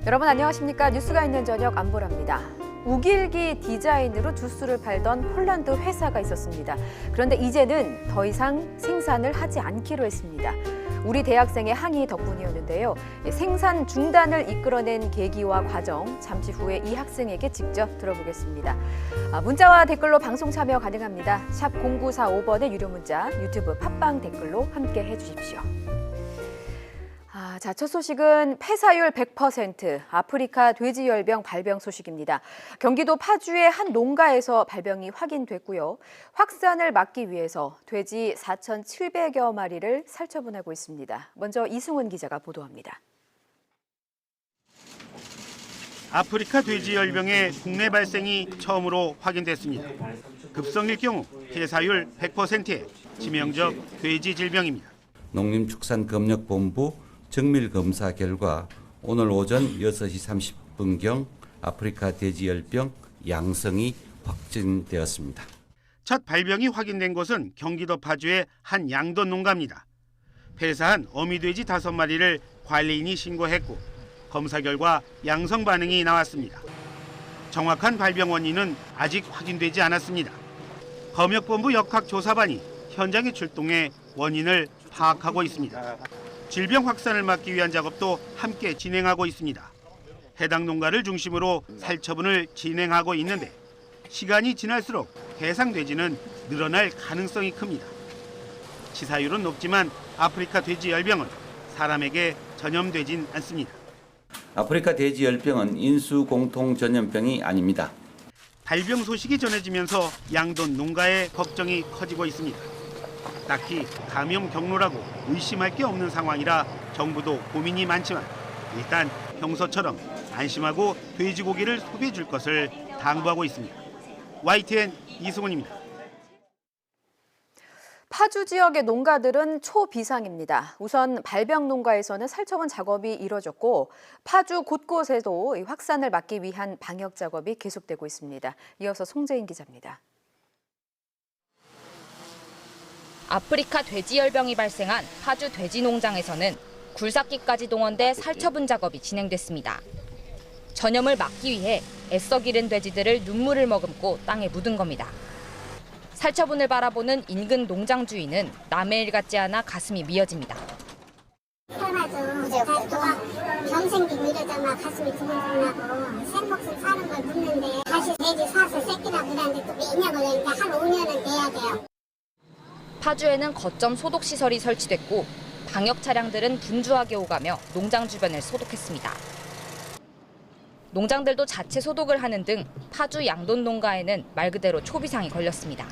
여러분 안녕하십니까? 뉴스가 있는 저녁 안보라입니다. 우길기 디자인으로 주스를 팔던 폴란드 회사가 있었습니다. 그런데 이제는 더 이상 생산을 하지 않기로 했습니다. 우리 대학생의 항의 덕분이었는데요. 생산 중단을 이끌어낸 계기와 과정, 잠시 후에 이 학생에게 직접 들어보겠습니다. 문자와 댓글로 방송 참여 가능합니다. 샵 0945번의 유료 문자, 유튜브 팟빵 댓글로 함께 해주십시오. 자, 첫 소식은 폐사율 100% 아프리카 돼지열병 발병 소식입니다. 경기도 파주의 한 농가에서 발병이 확인됐고요. 확산을 막기 위해서 돼지 4,700여 마리를 살처분하고 있습니다. 먼저 이승훈 기자가 보도합니다. 아프리카 돼지열병의 국내 발생이 처음으로 확인됐습니다. 급성일 경우 폐사율 100%의 치명적 돼지 질병입니다. 농림축산검역본부 정밀검사 결과 오늘 오전 6시 30분경 아프리카 돼지열병 양성이 확진되었습니다. 첫 발병이 확인된 곳은 경기도 파주의 한 양돈 농가입니다. 폐사한 어미돼지 5마리를 관리인이 신고했고 검사 결과 양성 반응이 나왔습니다. 정확한 발병 원인은 아직 확인되지 않았습니다. 검역본부 역학조사반이 현장에 출동해 원인을 파악하고 있습니다. 질병 확산을 막기 위한 작업도 함께 진행하고 있습니다. 해당 농가를 중심으로 살처분을 진행하고 있는데 시간이 지날수록 대상 돼지는 늘어날 가능성이 큽니다. 치사율은 높지만 아프리카 돼지열병은 사람에게 전염되진 않습니다. 아프리카 돼지열병은 인수공통 전염병이 아닙니다. 발병 소식이 전해지면서 양돈 농가의 걱정이 커지고 있습니다. 딱히 감염 경로라고 의심할 게 없는 상황이라 정부도 고민이 많지만 일단 평소처럼 안심하고 돼지고기를 소비해 줄 것을 당부하고 있습니다. YTN 이승훈입니다. 파주 지역의 농가들은 초비상입니다. 우선 발병 농가에서는 살처분 작업이 이뤄졌고 파주 곳곳에도 확산을 막기 위한 방역 작업이 계속되고 있습니다. 이어서 송재인 기자입니다. 아프리카 돼지열병이 발생한 파주 돼지 농장에서는 굴삭기까지 동원돼 살처분 작업이 진행됐습니다. 전염을 막기 위해 애써 기른 돼지들을 눈물을 머금고 땅에 묻은 겁니다. 살처분을 바라보는 인근 농장 주인은 남의 일 같지 않아 가슴이 미어집니다. 태어나죠. 병 생기고 이러자마 가슴이 두근두근하고 새 목숨 사는 걸 묻는데 다시 돼지 사서 새끼라고 그러는데 또 매년 그러니까 한 5년은 돼야 돼요. 파주에는 거점 소독 시설이 설치됐고 방역 차량들은 분주하게 오가며 농장 주변을 소독했습니다. 농장들도 자체 소독을 하는 등 파주 양돈 농가에는 말 그대로 초비상이 걸렸습니다.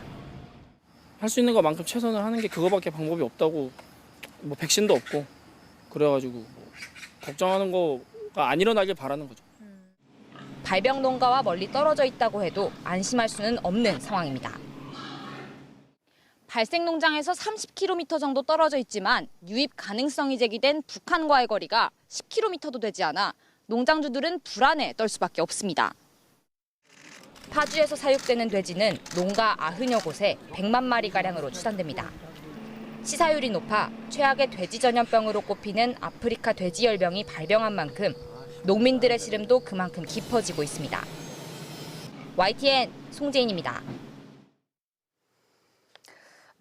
할 수 있는 것만큼 최선을 하는 게 그거밖에 방법이 없다고, 뭐 백신도 없고 그래가지고 걱정하는 거가 안 일어나길 바라는 거죠. 발병 농가와 멀리 떨어져 있다고 해도 안심할 수는 없는 상황입니다. 발생 농장에서 30km 정도 떨어져 있지만 유입 가능성이 제기된 북한과의 거리가 10km도 되지 않아 농장주들은 불안에 떨 수밖에 없습니다. 파주에서 사육되는 돼지는 농가 90여 곳에 100만 마리가량으로 추산됩니다. 치사율이 높아 최악의 돼지 전염병으로 꼽히는 아프리카 돼지열병이 발병한 만큼 농민들의 시름도 그만큼 깊어지고 있습니다. YTN 송재인입니다.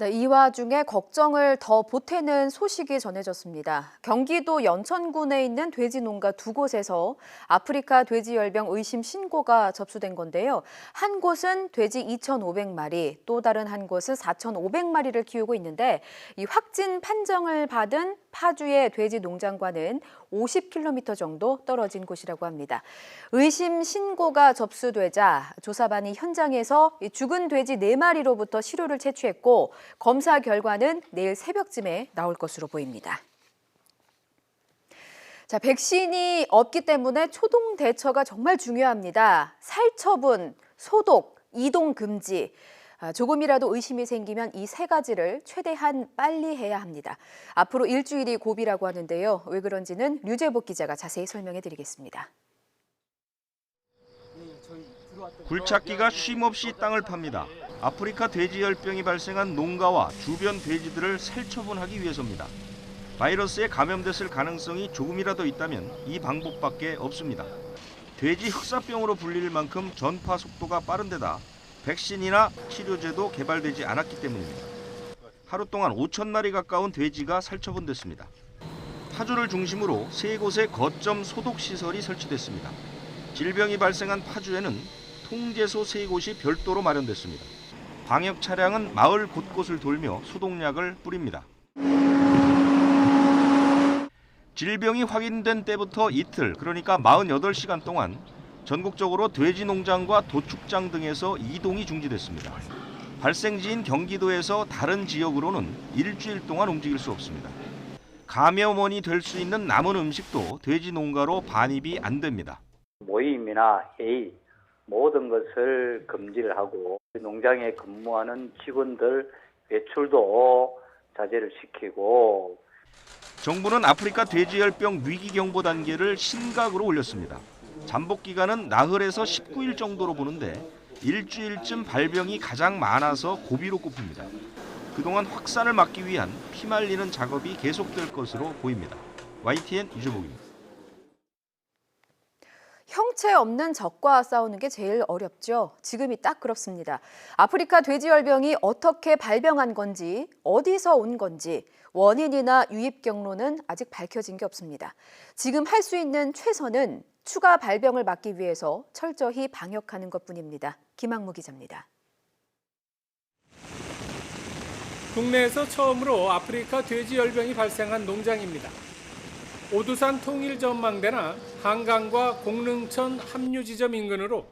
네, 이 와중에 걱정을 더 보태는 소식이 전해졌습니다. 경기도 연천군에 있는 돼지 농가 2곳에서 아프리카 돼지열병 의심 신고가 접수된 건데요. 한 곳은 돼지 2,500마리, 또 다른 한 곳은 4,500마리를 키우고 있는데 이 확진 판정을 받은 파주의 돼지 농장과는 50km 정도 떨어진 곳이라고 합니다. 의심 신고가 접수되자 조사반이 현장에서 죽은 돼지 4마리로부터 시료를 채취했고 검사 결과는 내일 새벽쯤에 나올 것으로 보입니다. 자, 백신이 없기 때문에 초동 대처가 정말 중요합니다. 살처분, 소독, 이동 금지. 조금이라도 의심이 생기면 이 3가지를 최대한 빨리 해야 합니다. 앞으로 일주일이 고비라고 하는데요. 왜 그런지는 류재복 기자가 자세히 설명해 드리겠습니다. 굴착기가 쉼없이 땅을 팝니다. 아프리카 돼지열병이 발생한 농가와 주변 돼지들을 살처분하기 위해서입니다. 바이러스에 감염됐을 가능성이 조금이라도 있다면 이 방법밖에 없습니다. 돼지 흑사병으로 불릴 만큼 전파 속도가 빠른 데다 백신이나 치료제도 개발되지 않았기 때문입니다. 하루 동안 5,000마리 가까운 돼지가 살처분됐습니다. 파주를 중심으로 3곳의 거점 소독 시설이 설치됐습니다. 질병이 발생한 파주에는 통제소 3곳이 별도로 마련됐습니다. 방역 차량은 마을 곳곳을 돌며 소독약을 뿌립니다. 질병이 확인된 때부터 이틀, 그러니까 48시간 동안 전국적으로 돼지 농장과 도축장 등에서 이동이 중지됐습니다. 발생지인 경기도에서 다른 지역으로는 일주일 동안 움직일 수 없습니다. 감염원이 될 수 있는 남은 음식도 돼지 농가로 반입이 안 됩니다. 모임이나 회의 모든 것을 금지를 하고 농장에 근무하는 직원들 외출도 자제를 시키고 정부는 아프리카 돼지열병 위기경보 단계를 심각으로 올렸습니다. 잠복 기간은 나흘에서 19일 정도로 보는데 일주일쯤 발병이 가장 많아서 고비로 꼽힙니다. 그동안 확산을 막기 위한 피말리는 작업이 계속될 것으로 보입니다. YTN 유재복입니다. 형체 없는 적과 싸우는 게 제일 어렵죠. 지금이 딱 그렇습니다. 아프리카 돼지열병이 어떻게 발병한 건지, 어디서 온 건지, 원인이나 유입 경로는 아직 밝혀진 게 없습니다. 지금 할 수 있는 최선은 추가 발병을 막기 위해서 철저히 방역하는 것뿐입니다. 김학무 기자입니다. 국내에서 처음으로 아프리카 돼지열병이 발생한 농장입니다. 오두산 통일전망대나 한강과 공릉천 합류지점 인근으로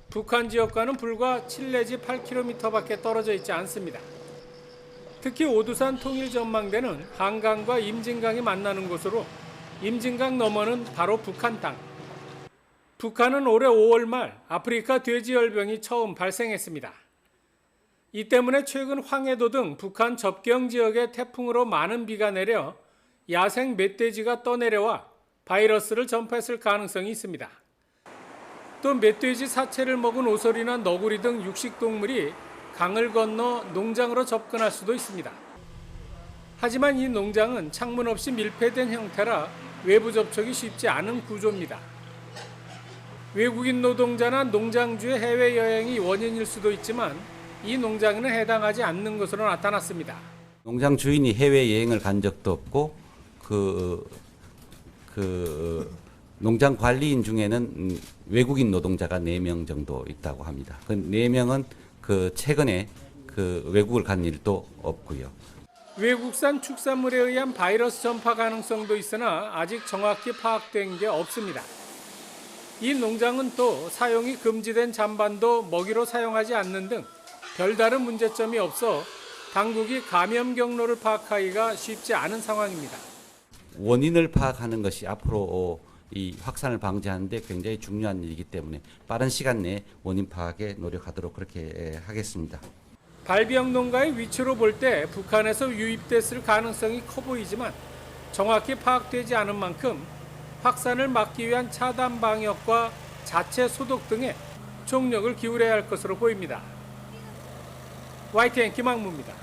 북한 지역과는 불과 7 내지 8km밖에 떨어져 있지 않습니다. 특히 오두산 통일전망대는 한강과 임진강이 만나는 곳으로 임진강 너머는 바로 북한 땅. 북한은 올해 5월 말 아프리카 돼지열병이 처음 발생했습니다. 이 때문에 최근 황해도 등 북한 접경 지역에 태풍으로 많은 비가 내려 야생 멧돼지가 떠내려와 바이러스를 전파했을 가능성이 있습니다. 또 멧돼지 사체를 먹은 오소리나 너구리 등 육식동물이 강을 건너 농장으로 접근할 수도 있습니다. 하지만 이 농장은 창문 없이 밀폐된 형태라 외부 접촉이 쉽지 않은 구조입니다. 외국인 노동자나 농장주의 해외여행이 원인일 수도 있지만 이 농장에는 해당하지 않는 것으로 나타났습니다. 농장 주인이 해외여행을 간 적도 없고 농장 관리인 중에는 외국인 노동자가 4명 정도 있다고 합니다. 그 4명은 최근에 외국을 간 일도 없고요. 외국산 축산물에 의한 바이러스 전파 가능성도 있으나 아직 정확히 파악된 게 없습니다. 이 농장은 또 사용이 금지된 잔반도 먹이로 사용하지 않는 등 별다른 문제점이 없어 당국이 감염 경로를 파악하기가 쉽지 않은 상황입니다. 원인을 파악하는 것이 앞으로 이 확산을 방지하는 데 굉장히 중요한 일이기 때문에 빠른 시간 내에 원인 파악에 노력하도록 그렇게 하겠습니다. 발병 농가의 위치로 볼 때 북한에서 유입됐을 가능성이 커 보이지만 정확히 파악되지 않은 만큼 확산을 막기 위한 차단 방역과 자체 소독 등에 총력을 기울여야 할 것으로 보입니다. YTN 김학무입니다.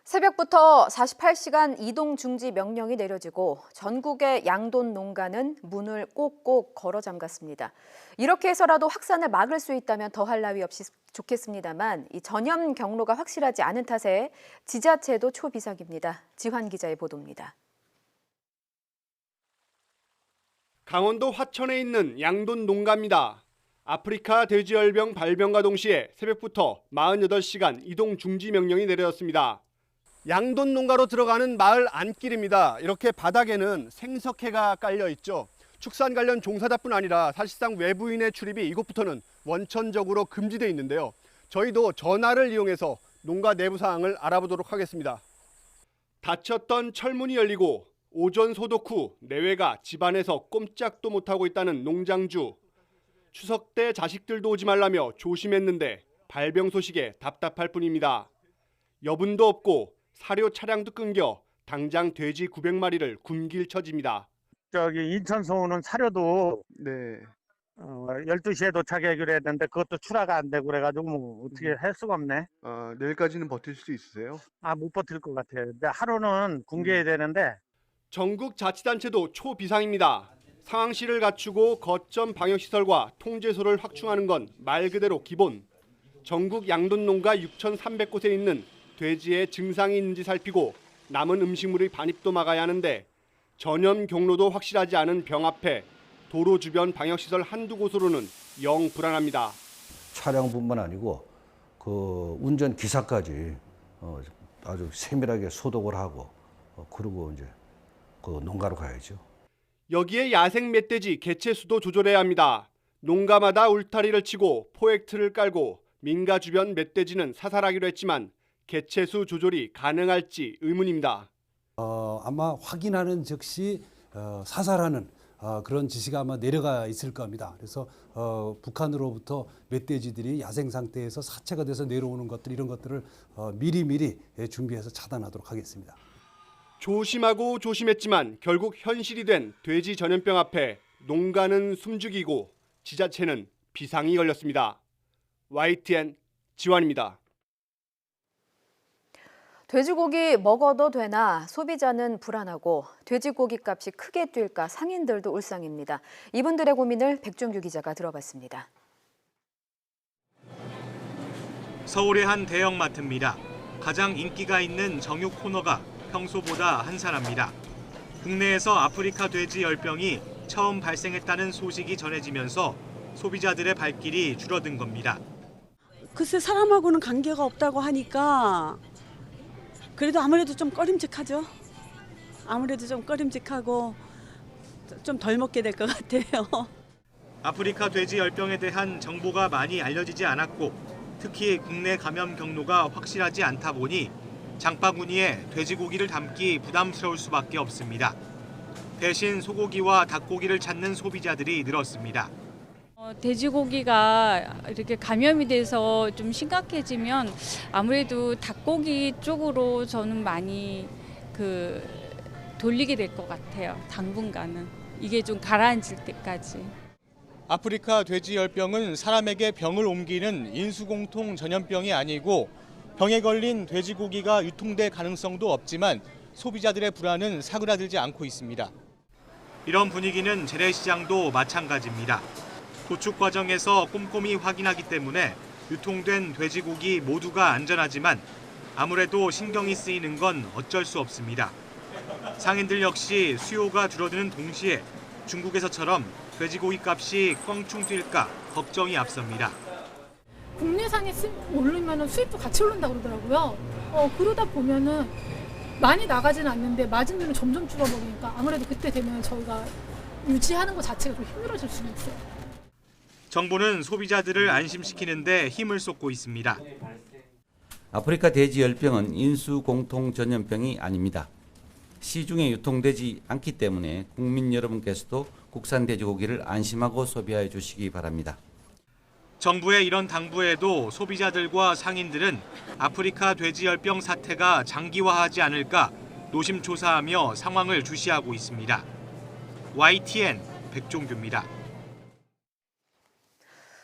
새벽부터 48시간 이동 중지 명령이 내려지고 전국의 양돈 농가는 문을 꼭꼭 걸어 잠갔습니다. 이렇게 해서라도 확산을 막을 수 있다면 더할 나위 없이 좋겠습니다만 이 전염 경로가 확실하지 않은 탓에 지자체도 초비상입니다. 지환 기자의 보도입니다. 강원도 화천에 있는 양돈 농가입니다. 아프리카 돼지열병 발병과 동시에 새벽부터 48시간 이동 중지 명령이 내려졌습니다. 양돈 농가로 들어가는 마을 안길입니다. 이렇게 바닥에는 생석회가 깔려 있죠. 축산 관련 종사자뿐 아니라 사실상 외부인의 출입이 이곳부터는 원천적으로 금지되어 있는데요. 저희도 전화를 이용해서 농가 내부 상황을 알아보도록 하겠습니다. 닫혔던 철문이 열리고 오전 소독 후 내외가 집안에서 꼼짝도 못하고 있다는 농장주. 추석 때 자식들도 오지 말라며 조심했는데 발병 소식에 답답할 뿐입니다. 여분도 없고 사료 차량도 끊겨 당장 돼지 900마리를 굶길 처지입니다. 인천서 오는 사료도 12시에 도착하기로 했는데 그것도 출하가 안 되고 그래가지고 뭐 어떻게 할 수가 없네. 내일까지는 버틸 수 있으세요? 못 버틸 것 같아요. 근데 하루는 굶겨야 되는데. 전국 자치단체도 초비상입니다. 상황실을 갖추고 거점 방역시설과 통제소를 확충하는 건 말 그대로 기본. 전국 양돈 농가 6,300곳에 있는 돼지의 증상이 있는지 살피고 남은 음식물의 반입도 막아야 하는데 전염 경로도 확실하지 않은 병 앞에 도로 주변 방역시설 한두 곳으로는 영 불안합니다. 차량뿐만 아니고 그 운전 기사까지 아주 세밀하게 소독을 하고 그리고 이제 그 농가로 가야죠. 여기에 야생 멧돼지 개체수도 조절해야 합니다. 농가마다 울타리를 치고 포획틀을 깔고 민가 주변 멧돼지는 사살하기로 했지만 개체수 조절이 가능할지 의문입니다. 아마 확인하는 즉시 사살하는 그런 지시가 아마 내려가 있을 겁니다. 그래서 북한으로부터 멧돼지들이 야생 상태에서 사체가 돼서 내려오는 것들 이런 것들을 미리미리 준비해서 차단하도록 하겠습니다. 조심하고 조심했지만 결국 현실이 된 돼지 전염병 앞에 농가는 숨죽이고 지자체는 비상이 걸렸습니다. YTN 지환입니다. 돼지고기 먹어도 되나 소비자는 불안하고 돼지고기 값이 크게 뛸까 상인들도 울상입니다. 이분들의 고민을 백종규 기자가 들어봤습니다. 서울의 한 대형마트입니다. 가장 인기가 있는 정육 코너가 평소보다 한산합니다. 국내에서 아프리카 돼지 열병이 처음 발생했다는 소식이 전해지면서 소비자들의 발길이 줄어든 겁니다. 글쎄 사람하고는 관계가 없다고 하니까 그래도 아무래도 좀 꺼림직하죠. 아무래도 좀 꺼림직하고 좀 덜 먹게 될 것 같아요. 아프리카 돼지 열병에 대한 정보가 많이 알려지지 않았고 특히 국내 감염 경로가 확실하지 않다 보니 장바구니에 돼지고기를 담기 부담스러울 수밖에 없습니다. 대신 소고기와 닭고기를 찾는 소비자들이 늘었습니다. 돼지고기가 이렇게 감염이 돼서 좀 심각해지면 아무래도 닭고기 쪽으로 저는 많이 돌리게 될 것 같아요. 당분간은. 이게 좀 가라앉을 때까지. 아프리카 돼지 열병은 사람에게 병을 옮기는 인수공통 전염병이 아니고 병에 걸린 돼지고기가 유통될 가능성도 없지만 소비자들의 불안은 사그라들지 않고 있습니다. 이런 분위기는 재래시장도 마찬가지입니다. 도축 과정에서 꼼꼼히 확인하기 때문에 유통된 돼지고기 모두가 안전하지만 아무래도 신경이 쓰이는 건 어쩔 수 없습니다. 상인들 역시 수요가 줄어드는 동시에 중국에서처럼 돼지고기 값이 껑충 뛸까 걱정이 앞섭니다. 국내산이 오르면 수입도 같이 오른다고 그러더라고요. 그러다 보면은 많이 나가지는 않는데 마진율은 점점 줄어버리니까 아무래도 그때 되면 저희가 유지하는 것 자체가 좀 힘들어질 수는 있어요. 정부는 소비자들을 안심시키는 데 힘을 쏟고 있습니다. 아프리카 돼지 열병은 인수공통 전염병이 아닙니다. 시중에 유통되지 않기 때문에 국민 여러분께서도 국산 돼지고기를 안심하고 소비해 주시기 바랍니다. 정부의 이런 당부에도 소비자들과 상인들은 아프리카 돼지열병 사태가 장기화하지 않을까 노심초사하며 상황을 주시하고 있습니다. YTN 백종규입니다.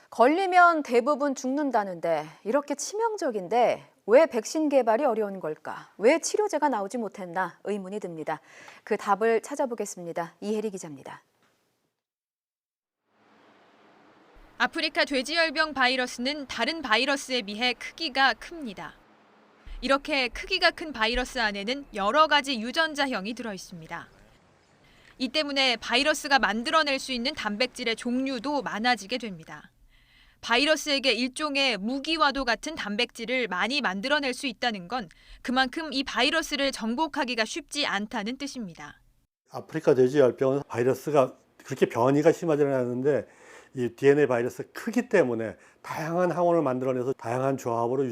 걸리면 대부분 죽는다는데 이렇게 치명적인데 왜 백신 개발이 어려운 걸까? 왜 치료제가 나오지 못했나 의문이 듭니다. 그 답을 찾아보겠습니다. 이혜리 기자입니다. 아프리카 돼지열병 바이러스는 다른 바이러스에 비해 크기가 큽니다. 이렇게 크기가 큰 바이러스 안에는 여러 가지 유전자형이 들어있습니다. 이 때문에 바이러스가 만들어낼 수 있는 단백질의 종류도 많아지게 됩니다. 바이러스에게 일종의 무기와도 같은 단백질을 많이 만들어낼 수 있다는 건 그만큼 이 바이러스를 정복하기가 쉽지 않다는 뜻입니다. 아프리카 돼지열병은 바이러스가 그렇게 변이가 심하지는 않는데 이 DNA 바이러스 크기 때문에 다양한 항원을 만들어내서 다양한 조합으로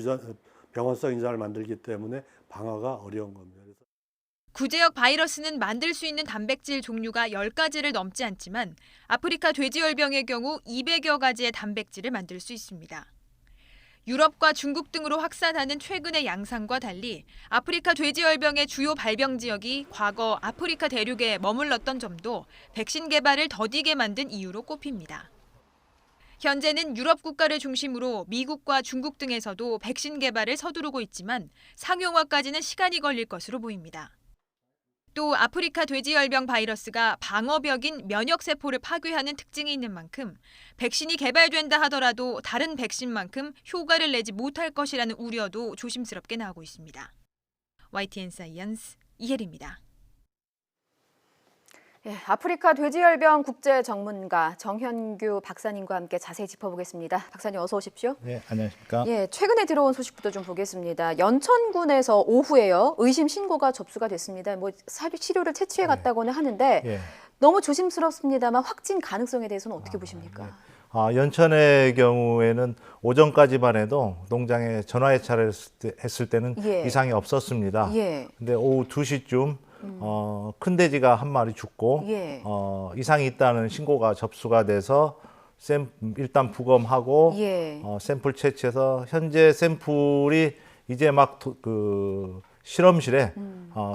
병원성 인자를 만들기 때문에 방어가 어려운 겁니다. 구제역 바이러스는 만들 수 있는 단백질 종류가 10가지를 넘지 않지만 아프리카 돼지열병의 경우 200여 가지의 단백질을 만들 수 있습니다. 유럽과 중국 등으로 확산하는 최근의 양상과 달리 아프리카 돼지열병의 주요 발병 지역이 과거 아프리카 대륙에 머물렀던 점도 백신 개발을 더디게 만든 이유로 꼽힙니다. 현재는 유럽 국가를 중심으로 미국과 중국 등에서도 백신 개발을 서두르고 있지만 상용화까지는 시간이 걸릴 것으로 보입니다. 또 아프리카 돼지열병 바이러스가 방어벽인 면역세포를 파괴하는 특징이 있는 만큼 백신이 개발된다 하더라도 다른 백신만큼 효과를 내지 못할 것이라는 우려도 조심스럽게 나오고 있습니다. YTN 사이언스 이혜리입니다. 예, 아프리카 돼지열병 국제 전문가 정현규 박사님과 함께 자세히 짚어보겠습니다. 박사님 어서 오십시오. 네, 안녕하십니까. 예, 최근에 들어온 소식부터 좀 보겠습니다. 연천군에서 오후에요. 의심 신고가 접수가 됐습니다. 뭐 치료를 채취해 갔다고는 하는데 예. 너무 조심스럽습니다만 확진 가능성에 대해서는 어떻게 보십니까? 연천의 경우에는 오전까지만 해도 농장에 전화 해차를 했을 때는 예. 이상이 없었습니다. 예. 근데 오후 2시쯤 큰 돼지가 한 마리 죽고 예. 이상이 있다는 신고가 접수가 돼서 일단 부검하고 예. 샘플 채취해서 현재 샘플이 이제 막 실험실에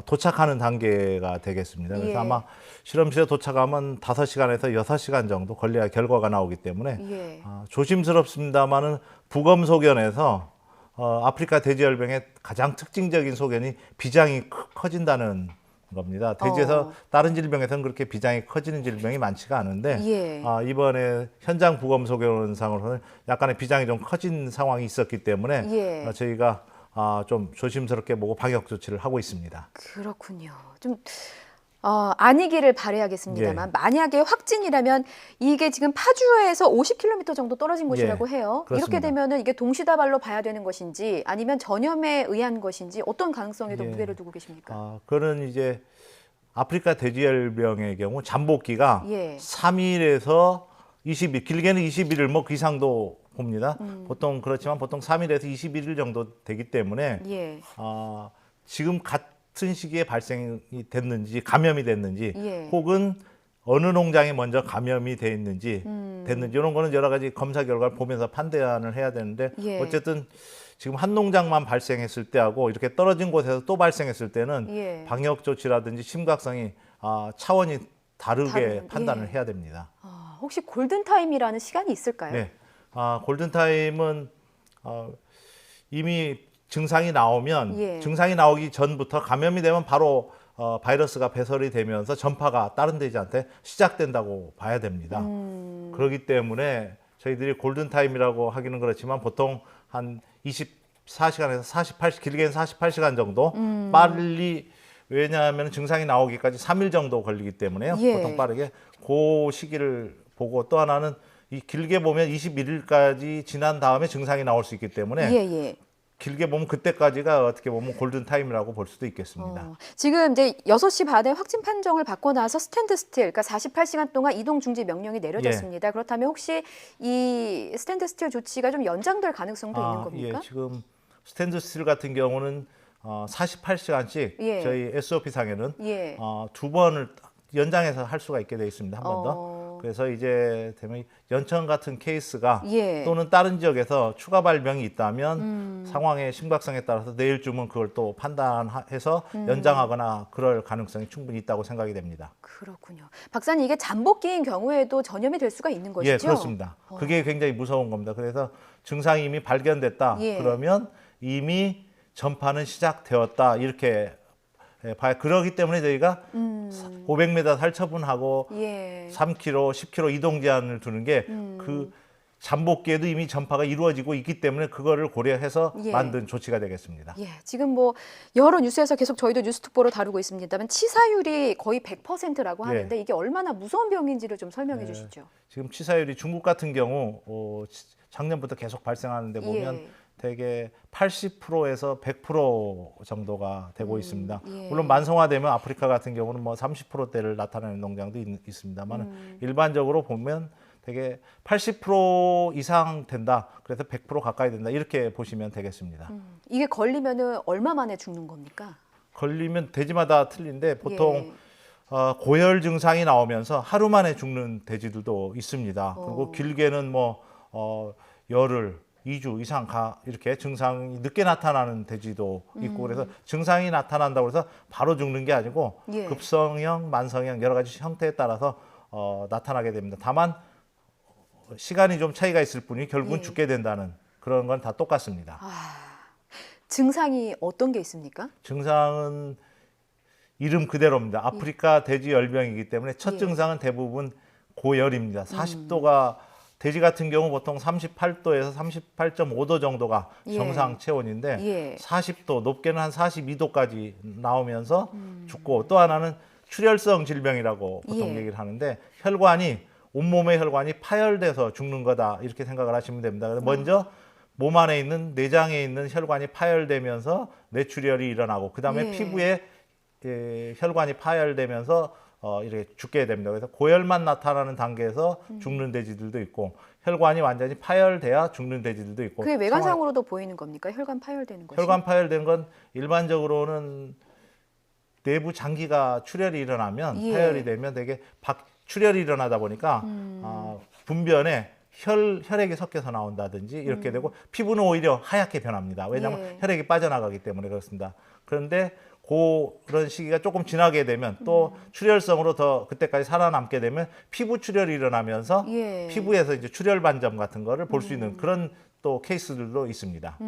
도착하는 단계가 되겠습니다. 그래서 예. 아마 실험실에 도착하면 5시간에서 6시간 정도 걸려야 결과가 나오기 때문에 예. 조심스럽습니다만은 부검 소견에서 아프리카 돼지열병의 가장 특징적인 소견이 비장이 커진다는 겁니다. 돼지에서 다른 질병에서는 그렇게 비장이 커지는 질병이 많지가 않은데 예. 이번에 현장 부검 소견상으로는 약간의 비장이 좀 커진 상황이 있었기 때문에 예. 저희가 좀 조심스럽게 보고 방역 조치를 하고 있습니다. 그렇군요. 좀 아니기를 바라야겠습니다만 예. 만약에 확진이라면 이게 지금 파주에서 50km 정도 떨어진 곳이라고 해요. 그렇습니다. 이렇게 되면은 이게 동시다발로 봐야 되는 것인지 아니면 전염에 의한 것인지 어떤 가능성에 더 예. 무게를 두고 계십니까? 그는 이제 아프리카 돼지열병의 경우 잠복기가 예. 3일에서 20일, 길게는 20일을 뭐 그 이상도 봅니다. 보통 그렇지만 보통 3일에서 21일 정도 되기 때문에 예. 지금 같은 시기에 발생이 됐는지 감염이 됐는지 예. 혹은 어느 농장에 먼저 감염이 돼 있는지 됐는지 이런 거는 여러 가지 검사 결과를 보면서 판단을 해야 되는데 예. 어쨌든 지금 한 농장만 발생했을 때하고 이렇게 떨어진 곳에서 또 발생했을 때는 예. 방역 조치라든지 심각성이 차원이 다르게 판단을 예. 해야 됩니다. 혹시 골든타임이라는 시간이 있을까요? 네. 골든타임은 이미 증상이 나오면 예. 증상이 나오기 전부터 감염이 되면 바로 바이러스가 배설이 되면서 전파가 다른 돼지한테 시작된다고 봐야 됩니다. 그렇기 때문에 저희들이 골든타임이라고 하기는 그렇지만 보통 한 24시간에서 48시간, 길게는 48시간 정도 빨리 왜냐하면 증상이 나오기까지 3일 정도 걸리기 때문에요. 예. 보통 빠르게 그 시기를 보고 또 하나는 이 길게 보면 21일까지 지난 다음에 증상이 나올 수 있기 때문에 예. 길게 보면 그때까지가 어떻게 보면 골든타임이라고 볼 수도 있겠습니다. 지금 이제 6시 반에 확진 판정을 받고 나서 스탠드 스틸, 그러니까 48시간 동안 이동 중지 명령이 내려졌습니다. 그렇다면 혹시 이 스탠드 스틸 조치가 좀 연장될 가능성도 있는 겁니까? 예, 지금 스탠드 스틸 같은 경우는 48시간씩 예. 저희 SOP 상에는 예. 2번을 연장해서 할 수가 있게 돼 있습니다. 한 번 더. 그래서 이제 되면 연천 같은 케이스가 예. 또는 다른 지역에서 추가 발병이 있다면 상황의 심각성에 따라서 내일쯤은 그걸 또 판단해서 연장하거나 그럴 가능성이 충분히 있다고 생각이 됩니다. 그렇군요. 박사님, 이게 잠복기인 경우에도 전염이 될 수가 있는 것이죠? 예, 그렇습니다. 그게 굉장히 무서운 겁니다. 그래서 증상이 이미 발견됐다. 예. 그러면 이미 전파는 시작되었다. 이렇게 봐요. 그러기 때문에 저희가 500m 살처분하고 예. 3km, 10km 이동 제한을 두는 게 그 잠복기에도 이미 전파가 이루어지고 있기 때문에 그거를 고려해서 예. 만든 조치가 되겠습니다. 예, 지금 뭐 여러 뉴스에서 계속 저희도 뉴스특보로 다루고 있습니다만 치사율이 거의 100%라고 예. 하는데 이게 얼마나 무서운 병인지를 좀 설명해 주시죠. 지금 치사율이 중국 같은 경우 작년부터 계속 발생하는데 보면 예. 대개 80%에서 100% 정도가 되고 있습니다. 예. 물론 만성화되면 아프리카 같은 경우는 뭐 30%대를 나타내는 농장도 있습니다만 일반적으로 보면 되게 80% 이상 된다. 그래서 100% 가까이 된다. 이렇게 보시면 되겠습니다. 이게 걸리면은 얼마 만에 죽는 겁니까? 걸리면 돼지마다 틀린데 보통 예. 고열 증상이 나오면서 하루 만에 죽는 돼지들도 있습니다. 그리고 길게는 뭐 열흘 2주 이상 이렇게 증상이 늦게 나타나는 돼지도 있고 그래서 증상이 나타난다고 해서 바로 죽는 게 아니고 예. 급성형, 만성형 여러 가지 형태에 따라서 나타나게 됩니다. 다만 시간이 좀 차이가 있을 뿐이 결국은 예. 죽게 된다는 그런 건 다 똑같습니다. 증상이 어떤 게 있습니까? 증상은 이름 그대로입니다. 아프리카 돼지 열병이기 때문에 첫 예. 증상은 대부분 고열입니다. 40도가 돼지 같은 경우 보통 38도에서 38.5도 정도가 예. 정상 체온인데 예. 40도, 높게는 한 42도까지 나오면서 죽고, 또 하나는 출혈성 질병이라고 보통 예. 얘기를 하는데 혈관이 온몸의 혈관이 파열돼서 죽는 거다 이렇게 생각을 하시면 됩니다. 그래서 먼저 몸 안에 있는 내장에 있는 혈관이 파열되면서 뇌출혈이 일어나고 그다음에 예. 피부에 혈관이 파열되면서 이렇게 죽게 됩니다. 그래서 고열만 나타나는 단계에서 죽는 돼지들도 있고 혈관이 완전히 파열돼야 죽는 돼지들도 있고. 그게 외관상으로도 보이는 겁니까? 혈관 파열되는 것이? 혈관 파열된 건 일반적으로는 내부 장기가 출혈이 일어나면 예. 파열이 되면 되게 출혈이 일어나다 보니까 분변에 혈액이 섞여서 나온다든지 이렇게 되고 피부는 오히려 하얗게 변합니다. 왜냐하면 예. 혈액이 빠져나가기 때문에 그렇습니다. 그런데 그런 시기가 조금 지나게 되면 또 출혈성으로 더 그때까지 살아남게 되면 피부 출혈이 일어나면서 예. 피부에서 이제 출혈 반점 같은 거를 볼 수 있는 그런 또 케이스들도 있습니다.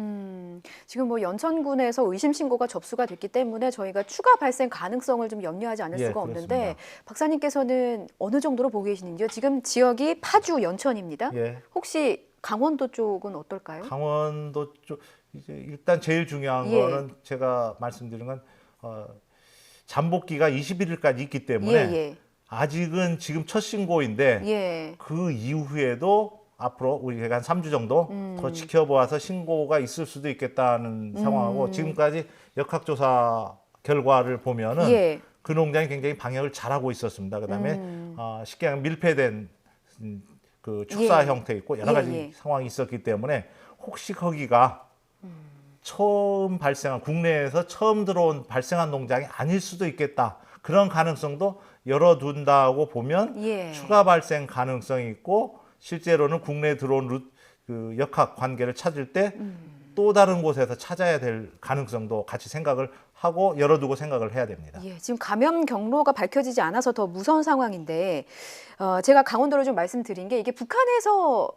지금 뭐 연천군에서 의심 신고가 접수가 됐기 때문에 저희가 추가 발생 가능성을 좀 염려하지 않을 예, 수가 없는데 그렇습니다. 박사님께서는 어느 정도로 보고 계시는지요? 지금 지역이 파주, 연천입니다. 예. 혹시 강원도 쪽은 어떨까요? 강원도 쪽 이제 일단 제일 중요한 예. 거는 제가 말씀드린 건 잠복기가 21일까지 있기 때문에 예. 아직은 지금 첫 신고인데 예. 그 이후에도 앞으로 우리가 한 3주 정도 더 지켜보아서 신고가 있을 수도 있겠다는 상황하고 지금까지 역학조사 결과를 보면은 예. 그 농장이 굉장히 방역을 잘하고 있었습니다. 그다음에 쉽게 하면 밀폐된 그 축사 예. 형태 있고 여러 가지 예. 상황이 있었기 때문에 혹시 거기가 처음 발생한 국내에서 처음 들어온 발생한 농장이 아닐 수도 있겠다. 그런 가능성도 열어둔다고 보면 예. 추가 발생 가능성이 있고 실제로는 국내에 들어온 그 역학 관계를 찾을 때 또 다른 곳에서 찾아야 될 가능성도 같이 생각을 하고 열어두고 생각을 해야 됩니다. 예, 지금 감염 경로가 밝혀지지 않아서 더 무서운 상황인데 제가 강원도로 좀 말씀드린 게 이게 북한에서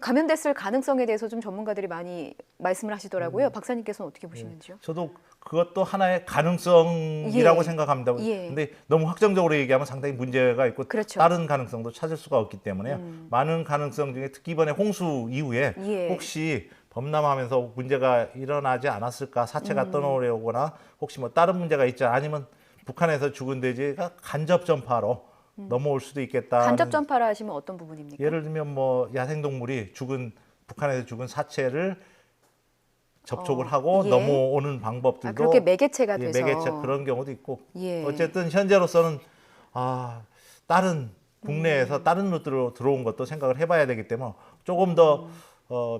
감염됐을 가능성에 대해서 좀 전문가들이 많이 말씀을 하시더라고요. 박사님께서는 어떻게 보시는지요? 저도 그것도 하나의 가능성이라고 예. 생각합니다. 예. 근데 너무 확정적으로 얘기하면 상당히 문제가 있고 그렇죠. 다른 가능성도 찾을 수가 없기 때문에요. 많은 가능성 중에 특히 이번에 홍수 이후에 예. 혹시 범람하면서 문제가 일어나지 않았을까, 사체가 떠나오거나 혹시 뭐 다른 문제가 있지 아니면 북한에서 죽은 돼지가 간접 전파로 넘어올 수도 있겠다. 간접 전파라 하시면 어떤 부분입니까? 예를 들면 뭐 야생동물이 북한에서 죽은 사체를 접촉을 하고 예. 넘어오는 방법들도 그렇게 매개체가 돼서 매개체 그런 경우도 있고 예. 어쨌든 현재로서는 다른 국내에서 다른 루트로 들어온 것도 생각을 해봐야 되기 때문에 조금 더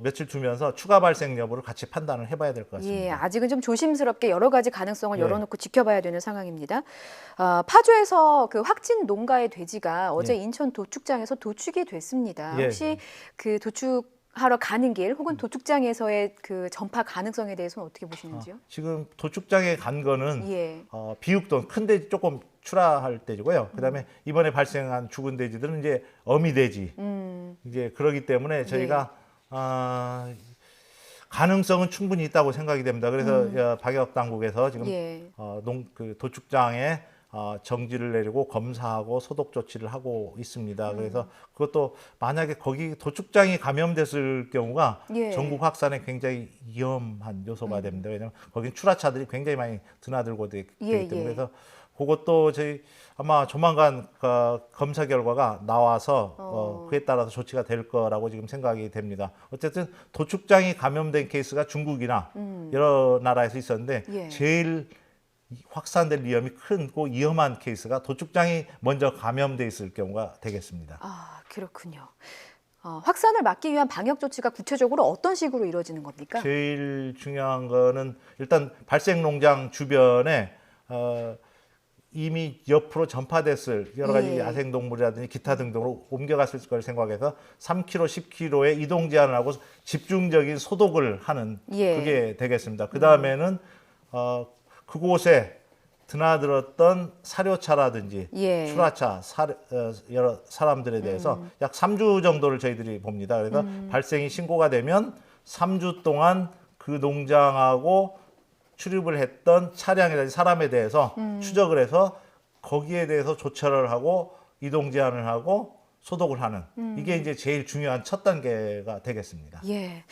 며칠 두면서 추가 발생 여부를 같이 판단을 해봐야 될 것 같습니다. 예, 아직은 좀 조심스럽게 여러 가지 가능성을 예. 열어놓고 지켜봐야 되는 상황입니다. 파주에서 그 확진 농가의 돼지가 어제 예. 인천 도축장에서 도축이 됐습니다. 예. 혹시 그 도축하러 가는 길 혹은 도축장에서의 그 전파 가능성에 대해서는 어떻게 보시는지요? 지금 도축장에 간 거는 예. 비육돈 큰 돼지 조금 출하할 돼지고요. 그다음에 이번에 발생한 죽은 돼지들은 이제 어미 돼지 이제 그러기 때문에 저희가 가능성은 충분히 있다고 생각이 됩니다. 그래서 방역 당국에서 지금 예. 그 도축장에 정지를 내리고 검사하고 소독 조치를 하고 있습니다. 그래서 그것도 만약에 거기 도축장이 감염됐을 경우가 예. 전국 확산에 굉장히 위험한 요소가 됩니다. 왜냐하면 거긴 출하차들이 굉장히 많이 드나들고 되기 예, 때문에 예. 그래서 그것도 저희 아마 조만간 검사 결과가 나와서 그에 따라서 조치가 될 거라고 지금 생각이 됩니다. 어쨌든 도축장이 감염된 케이스가 중국이나 여러 나라에서 있었는데 예. 제일 확산될 위험이 크고 위험한 케이스가 도축장이 먼저 감염돼 있을 경우가 되겠습니다. 그렇군요. 확산을 막기 위한 방역 조치가 구체적으로 어떤 식으로 이루어지는 겁니까? 제일 중요한 거는 일단 발생 농장 주변에 이미 옆으로 전파됐을 여러 가지 예. 야생동물이라든지 기타 등등으로 옮겨갔을 걸 생각해서 3km, 10km의 이동 제한을 하고 집중적인 소독을 하는 예. 그게 되겠습니다. 그 다음에는 그곳에 드나들었던 사료차라든지 예. 출하차, 여러 사람들에 대해서 약 3주 정도를 저희들이 봅니다. 그래서 발생이 신고가 되면 3주 동안 그 농장하고 출입을 했던 차량이라든지 사람에 대해서 추적을 해서 거기에 대해서 조처를 하고 이동 제한을 하고 소독을 하는 이게 이제 제일 중요한 첫 단계가 되겠습니다. 예.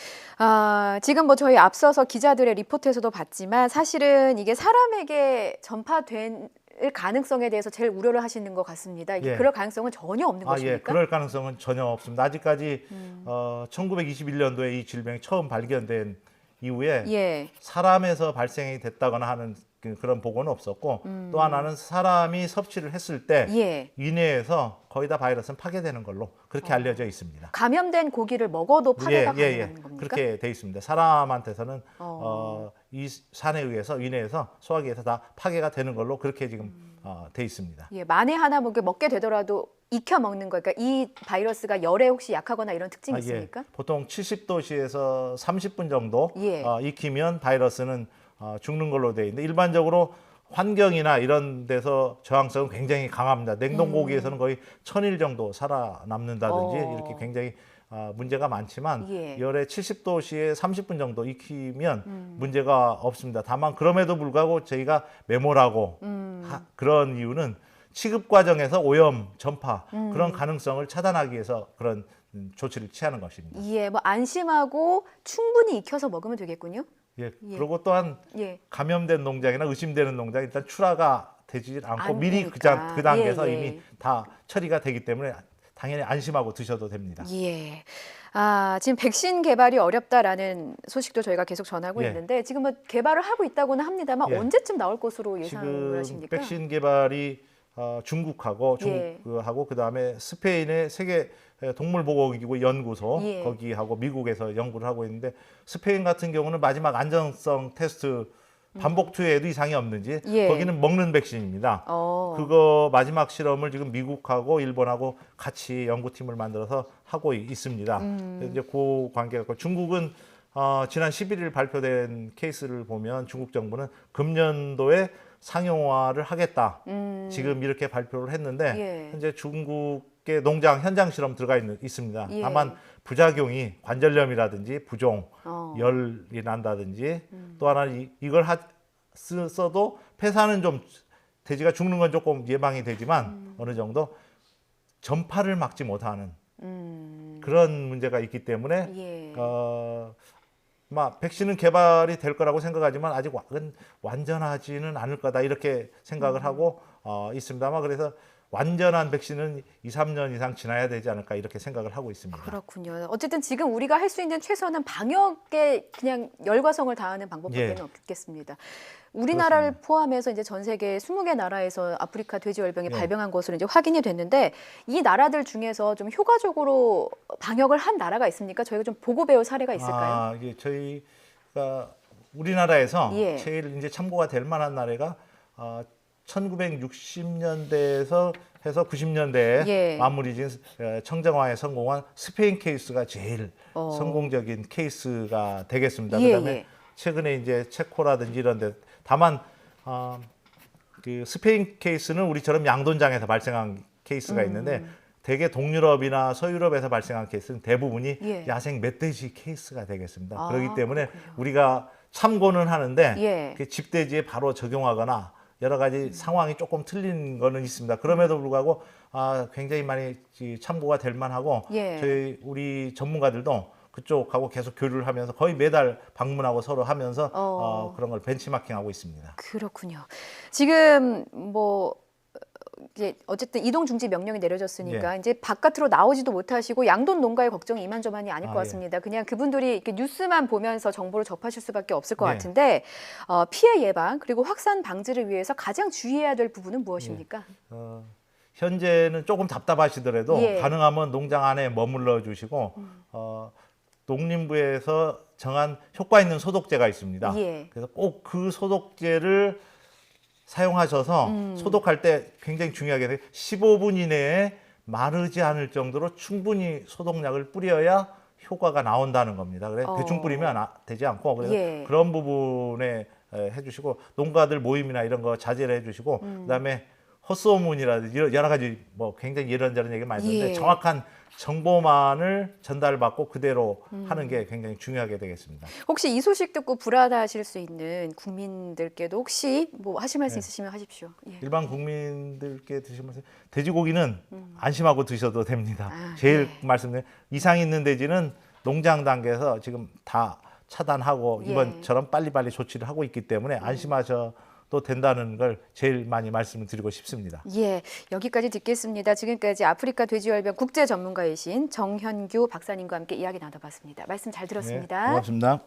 지금 뭐 저희 앞서서 기자들의 리포트에서도 봤지만 사실은 이게 사람에게 전파될 가능성에 대해서 제일 우려를 하시는 것 같습니다. 이게 예. 그럴 가능성은 전혀 없는 것입니까? 예, 그럴 가능성은 전혀 없습니다. 아직까지 1921년도에 이 질병이 처음 발견된 이후에 예. 사람에서 발생이 됐다거나 하는 그런 보고는 없었고 또 하나는 사람이 섭취를 했을 때 예. 위내에서 거의 다 바이러스는 파괴되는 걸로 그렇게 알려져 있습니다. 감염된 고기를 먹어도 파괴가 가능한 겁니까? 그렇게 돼 있습니다. 사람한테서는 이 산에 의해서 위내에서 소화기에서 다 파괴가 되는 걸로 그렇게 지금 돼 있습니다. 예, 만에 하나 먹게 되더라도 익혀 먹는 거, 그러니까 이 바이러스가 열에 혹시 약하거나 이런 특징이 있습니까? 예. 보통 70도씨에서 30분 정도 예. 익히면 바이러스는 죽는 걸로 돼 있는데 일반적으로 환경이나 이런 데서 저항성은 굉장히 강합니다. 냉동 고기에서는 거의 1000일 정도 살아남는다든지 이렇게 굉장히 문제가 많지만 예. 열에 70도씨에 30분 정도 익히면 문제가 없습니다. 다만 그럼에도 불구하고 저희가 메모라고 그런 이유는 취급 과정에서 오염, 전파 그런 가능성을 차단하기 위해서 그런 조치를 취하는 것입니다. 예, 뭐 안심하고 충분히 익혀서 먹으면 되겠군요. 예, 그리고 또한 예. 감염된 농장이나 의심되는 농장 일단 출하가 되지 않고 미리 그 않으니까. 단계에서 예, 예. 이미 다 처리가 되기 때문에 당연히 안심하고 드셔도 됩니다. 예. 지금 백신 개발이 어렵다라는 소식도 저희가 계속 전하고 예. 있는데 지금 뭐 개발을 하고 있다고는 합니다만 예. 언제쯤 나올 것으로 예상을 지금 하십니까? 백신 개발이 중국하고 그다음에 스페인의 세계 동물보건기구 연구소 예. 거기하고 미국에서 연구를 하고 있는데 스페인 같은 경우는 마지막 안전성 테스트 반복 투여에도 이상이 없는지 예. 거기는 먹는 백신입니다. 그거 마지막 실험을 지금 미국하고 일본하고 같이 연구팀을 만들어서 하고 있습니다. 이제 그 관계가 중국은 지난 11일 발표된 케이스를 보면 중국 정부는 금년도에 상용화를 하겠다. 지금 이렇게 발표를 했는데 예. 현재 중국의 농장 현장 실험 들어가 있습니다. 예. 다만 부작용이 관절염이라든지 부종, 열이 난다든지 또 하나 이걸 써도 폐사는 좀 돼지가 죽는 건 조금 예방이 되지만 어느 정도 전파를 막지 못하는 그런 문제가 있기 때문에 예. 백신은 개발이 될 거라고 생각하지만 아직 완전하지는 않을 거다 이렇게 생각을 하고 있습니다만 그래서 완전한 백신은 2, 3년 이상 지나야 되지 않을까 이렇게 생각을 하고 있습니다. 그렇군요. 어쨌든 지금 우리가 할 수 있는 최선은 방역에 그냥 열과성을 다하는 방법밖에 예. 없겠습니다. 우리나라를 포함해서 이제 전 세계 20개 나라에서 아프리카 돼지열병이 예. 발병한 것으로 이제 확인이 됐는데 이 나라들 중에서 좀 효과적으로 방역을 한 나라가 있습니까? 저희가 좀 보고 배울 사례가 있을까요? 이게 저희가 우리나라에서 예. 제일 이제 참고가 될 만한 나라가 1960년대에서 해서 90년대에 예. 마무리 지은 청정화에 성공한 스페인 케이스가 제일 성공적인 케이스가 되겠습니다. 예, 그다음에 예. 최근에 이제 체코라든지 이런 데 다만 그 스페인 케이스는 우리처럼 양돈장에서 발생한 케이스가 있는데 대개 동유럽이나 서유럽에서 발생한 케이스는 대부분이 예. 야생 멧돼지 케이스가 되겠습니다. 그렇기 때문에 우리가 참고는 하는데 예. 그 집돼지에 바로 적용하거나 여러 가지 상황이 조금 틀린 거는 있습니다. 그럼에도 불구하고 굉장히 많이 참고가 될 만하고 예. 우리 전문가들도 그쪽하고 계속 교류를 하면서 거의 매달 방문하고 서로 하면서 그런 걸 벤치마킹하고 있습니다. 그렇군요. 지금 뭐 이제 어쨌든 이동 중지 명령이 내려졌으니까 이제 바깥으로 나오지도 못하시고 양돈 농가의 걱정이 이만저만이 아닐 것 같습니다. 그냥 그분들이 이렇게 뉴스만 보면서 정보를 접하실 수밖에 없을 것 같은데 피해 예방 그리고 확산 방지를 위해서 가장 주의해야 될 부분은 무엇입니까? 현재는 조금 답답하시더라도 예. 가능하면 농장 안에 머물러 주시고 농림부에서 정한 효과 있는 소독제가 있습니다. 예. 그래서 꼭 그 소독제를 사용하셔서 소독할 때 굉장히 중요하게 15분 이내에 마르지 않을 정도로 충분히 소독약을 뿌려야 효과가 나온다는 겁니다. 그래 대충 뿌리면 되지 않고 그래서 예. 그런 부분에 해주시고 농가들 모임이나 이런 거 자제를 해주시고 그다음에 헛소문이라든지 여러 가지 뭐 굉장히 이런저런 얘기 많이 있는데 예. 정확한 정보만을 전달받고 그대로 하는 게 굉장히 중요하게 되겠습니다. 혹시 이 소식 듣고 불안하실 수 있는 국민들께도 혹시 뭐 하실 말씀 있으시면 하십시오. 예. 일반 국민들께 드시면서 돼지고기는 안심하고 드셔도 됩니다. 제일 말씀드린 이상 있는 돼지는 농장 단계에서 지금 다 차단하고 이번처럼 빨리빨리 조치를 하고 있기 때문에 안심하셔도 된다는 걸 제일 많이 말씀을 드리고 싶습니다. 예, 여기까지 듣겠습니다. 지금까지 아프리카 돼지열병 국제 전문가이신 정현규 박사님과 함께 이야기 나눠봤습니다. 말씀 잘 들었습니다. 네, 고맙습니다.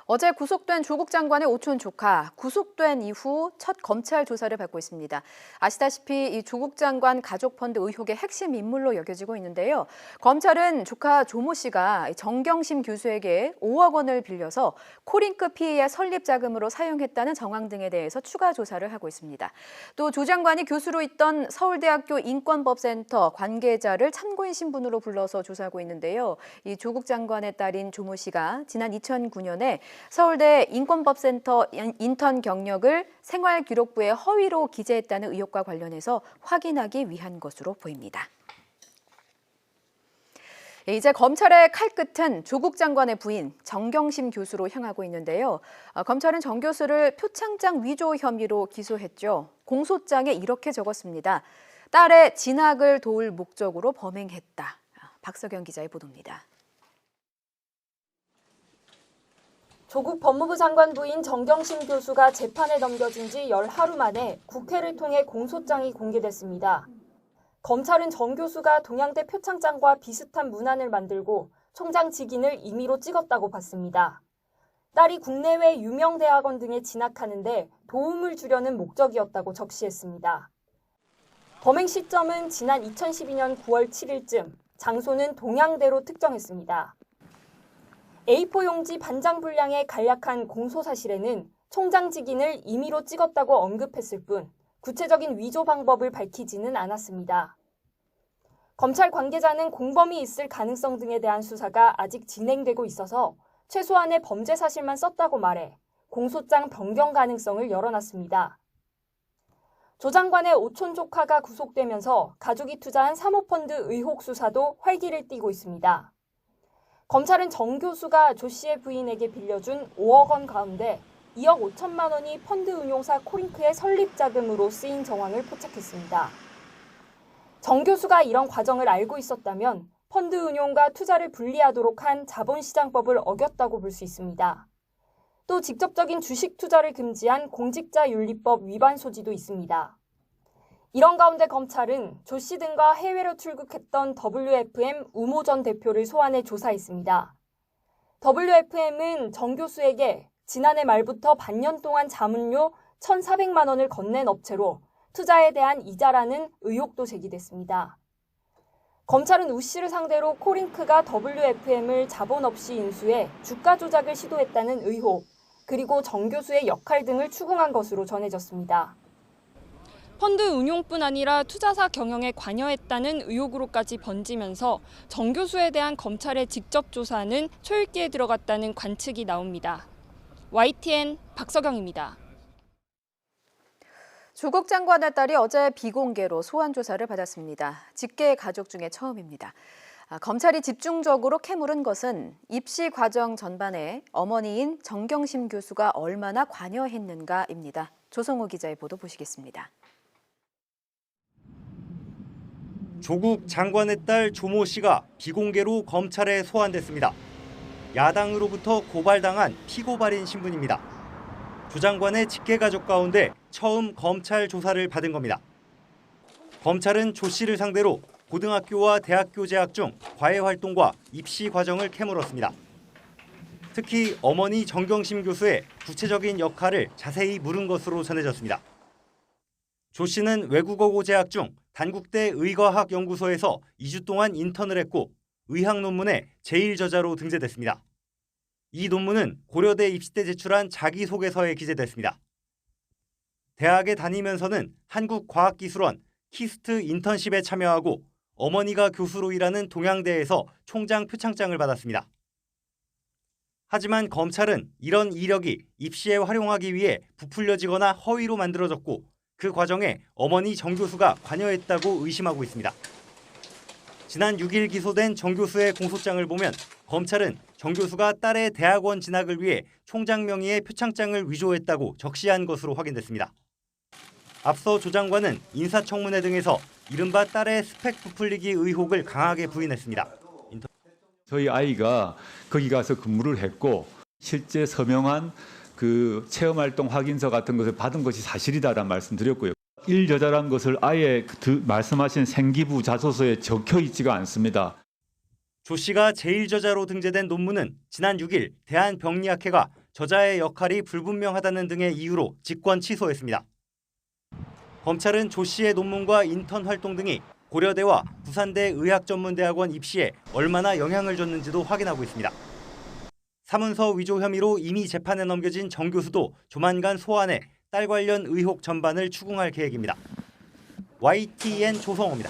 어제 구속된 조국 장관의 오촌 조카, 구속된 이후 첫 검찰 조사를 받고 있습니다. 아시다시피 이 조국 장관 가족 펀드 의혹의 핵심 인물로 여겨지고 있는데요. 검찰은 조카 조모 씨가 정경심 교수에게 5억 원을 빌려서 코링크 피의의 설립 자금으로 사용했다는 정황 등에 대해서 추가 조사를 하고 있습니다. 또 조 장관이 교수로 있던 서울대학교 인권법센터 관계자를 참고인 신분으로 불러서 조사하고 있는데요. 이 조국 장관의 딸인 조모 씨가 지난 2009년에 서울대 인권법센터 인턴 경력을 생활기록부에 허위로 기재했다는 의혹과 관련해서 확인하기 위한 것으로 보입니다. 이제 검찰의 칼끝은 조국 장관의 부인 정경심 교수로 향하고 있는데요. 검찰은 정 교수를 표창장 위조 혐의로 기소했죠. 공소장에 이렇게 적었습니다. 딸의 진학을 도울 목적으로 범행했다. 박석영 기자의 보도입니다. 조국 법무부 장관 부인 정경심 교수가 재판에 넘겨진 지 열하루 만에 국회를 통해 공소장이 공개됐습니다. 검찰은 정 교수가 동양대 표창장과 비슷한 문안을 만들고 총장 직인을 임의로 찍었다고 봤습니다. 딸이 국내외 유명 대학원 등에 진학하는데 도움을 주려는 목적이었다고 적시했습니다. 범행 시점은 지난 2012년 9월 7일쯤, 장소는 동양대로 특정했습니다. A4 용지 반장 분량의 간략한 공소사실에는 총장 직인을 임의로 찍었다고 언급했을 뿐 구체적인 위조 방법을 밝히지는 않았습니다. 검찰 관계자는 공범이 있을 가능성 등에 대한 수사가 아직 진행되고 있어서 최소한의 범죄 사실만 썼다고 말해 공소장 변경 가능성을 열어놨습니다. 조 장관의 오촌 조카가 구속되면서 가족이 투자한 사모펀드 의혹 수사도 활기를 띠고 있습니다. 검찰은 정 교수가 조 씨의 부인에게 빌려준 5억 원 가운데 2억 5천만 원이 펀드 운용사 코링크의 설립 자금으로 쓰인 정황을 포착했습니다. 정 교수가 이런 과정을 알고 있었다면 펀드 운용과 투자를 분리하도록 한 자본시장법을 어겼다고 볼 수 있습니다. 또 직접적인 주식 투자를 금지한 공직자윤리법 위반 소지도 있습니다. 이런 가운데 검찰은 조 씨 등과 해외로 출국했던 WFM 우모 전 대표를 소환해 조사했습니다. WFM은 정 교수에게 지난해 말부터 반년 동안 자문료 1,400만 원을 건넨 업체로 투자에 대한 이자라는 의혹도 제기됐습니다. 검찰은 우 씨를 상대로 코링크가 WFM을 자본 없이 인수해 주가 조작을 시도했다는 의혹, 그리고 정 교수의 역할 등을 추궁한 것으로 전해졌습니다. 펀드 운용뿐 아니라 투자사 경영에 관여했다는 의혹으로까지 번지면서 정 교수에 대한 검찰의 직접 조사는 초읽기에 들어갔다는 관측이 나옵니다. YTN 박석영입니다. 조국 장관의 딸이 어제 비공개로 소환 조사를 받았습니다. 직계 가족 중에 처음입니다. 검찰이 집중적으로 캐물은 것은 입시 과정 전반에 어머니인 정경심 교수가 얼마나 관여했는가입니다. 조성호 기자의 보도 보시겠습니다. 조국 장관의 딸 조모 씨가 비공개로 검찰에 소환됐습니다. 야당으로부터 고발당한 피고발인 신분입니다. 조 장관의 직계가족 가운데 처음 검찰 조사를 받은 겁니다. 검찰은 조 씨를 상대로 고등학교와 대학교 재학 중 과외 활동과 입시 과정을 캐물었습니다. 특히 어머니 정경심 교수의 구체적인 역할을 자세히 물은 것으로 전해졌습니다. 조 씨는 외국어고 재학 중 단국대 의과학연구소에서 2주 동안 인턴을 했고 의학 논문에 제1저자로 등재됐습니다. 이 논문은 고려대 입시 때 제출한 자기소개서에 기재됐습니다. 대학에 다니면서는 한국과학기술원, 키스트 인턴십에 참여하고 어머니가 교수로 일하는 동양대에서 총장 표창장을 받았습니다. 하지만 검찰은 이런 이력이 입시에 활용하기 위해 부풀려지거나 허위로 만들어졌고 그 과정에 어머니 정 교수가 관여했다고 의심하고 있습니다. 지난 6일 기소된 정 교수의 공소장을 보면 검찰은 정 교수가 딸의 대학원 진학을 위해 총장 명의의 표창장을 위조했다고 적시한 것으로 확인됐습니다. 앞서 조 장관은 인사청문회 등에서 이른바 딸의 스펙 부풀리기 의혹을 강하게 부인했습니다. 저희 아이가 거기 가서 근무를 했고 실제 서명한 그 체험활동 확인서 같은 것을 받은 것이 사실이다라는 말씀드렸고요. 일여자란 것을 아예 말씀하신 생기부 자소서에 적혀 있지가 않습니다. 조 씨가 제1저자로 등재된 논문은 지난 6일 대한병리학회가 저자의 역할이 불분명하다는 등의 이유로 직권 취소했습니다. 검찰은 조 씨의 논문과 인턴 활동 등이 고려대와 부산대 의학전문대학원 입시에 얼마나 영향을 줬는지도 확인하고 있습니다. 사문서 위조 혐의로 이미 재판에 넘겨진 정 교수도 조만간 소환해 딸 관련 의혹 전반을 추궁할 계획입니다. YTN 조성호입니다.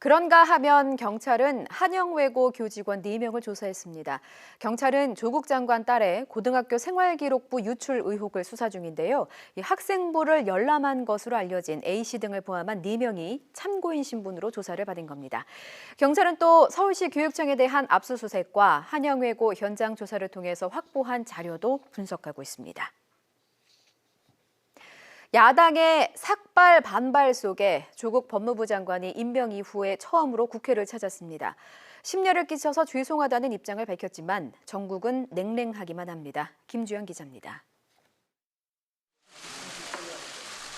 그런가 하면 경찰은 한영외고 교직원 4명을 조사했습니다. 경찰은 조국 장관 딸의 고등학교 생활기록부 유출 의혹을 수사 중인데요. 이 학생부를 열람한 것으로 알려진 A씨 등을 포함한 4명이 참고인 신분으로 조사를 받은 겁니다. 경찰은 또 서울시 교육청에 대한 압수수색과 한영외고 현장 조사를 통해서 확보한 자료도 분석하고 있습니다. 야당의 삭발 반발 속에 조국 법무부 장관이 임명 이후에 처음으로 국회를 찾았습니다. 심려를 끼쳐서 죄송하다는 입장을 밝혔지만 정국은 냉랭하기만 합니다. 김주영 기자입니다.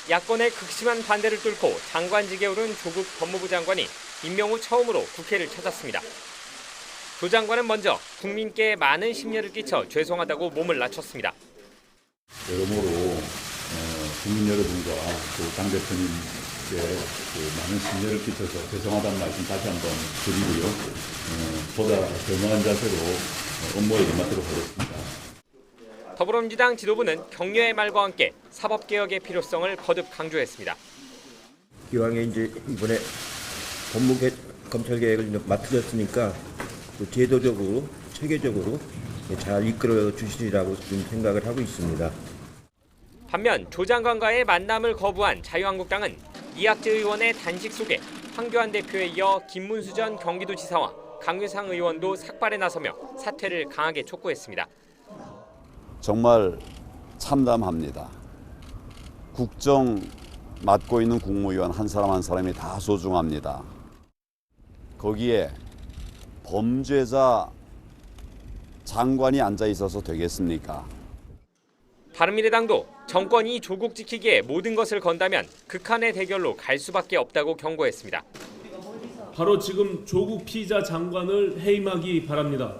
야권의 극심한 반대를 뚫고 장관직에 오른 조국 법무부 장관이 임명 후 처음으로 국회를 찾았습니다. 조 장관은 먼저 국민께 많은 심려를 끼쳐 죄송하다고 몸을 낮췄습니다. 여러모로 국민 여러분과 또 당대표님께 많은 심려를 끼쳐서 죄송하다는 말씀 다시 한번 드리고요. 보다 겸허한 자세로 업무에 임하도록 하겠습니다. 더불어민주당 지도부는 격려의 말과 함께 사법개혁의 필요성을 거듭 강조했습니다. 기왕에 이제 이번에 검찰개혁을 맡으셨으니까 또 제도적으로 체계적으로 잘 이끌어 주시리라고 좀 생각을 하고 있습니다. 반면 조 장관과의 만남을 거부한 자유한국당은 이학재 의원의 단식 속에 황교안 대표에 이어 김문수 전 경기도지사와 강유상 의원도 삭발에 나서며 사퇴를 강하게 촉구했습니다. 정말 참담합니다. 국정 맡고 있는 국무위원 한 사람 한 사람이 다 소중합니다. 거기에 범죄자 장관이 앉아 있어서 되겠습니까? 바른미래당도 정권이 조국 지키기에 모든 것을 건다면 극한의 대결로 갈 수밖에 없다고 경고했습니다. 바로 지금 조국 피의자 장관을 해임하기 바랍니다.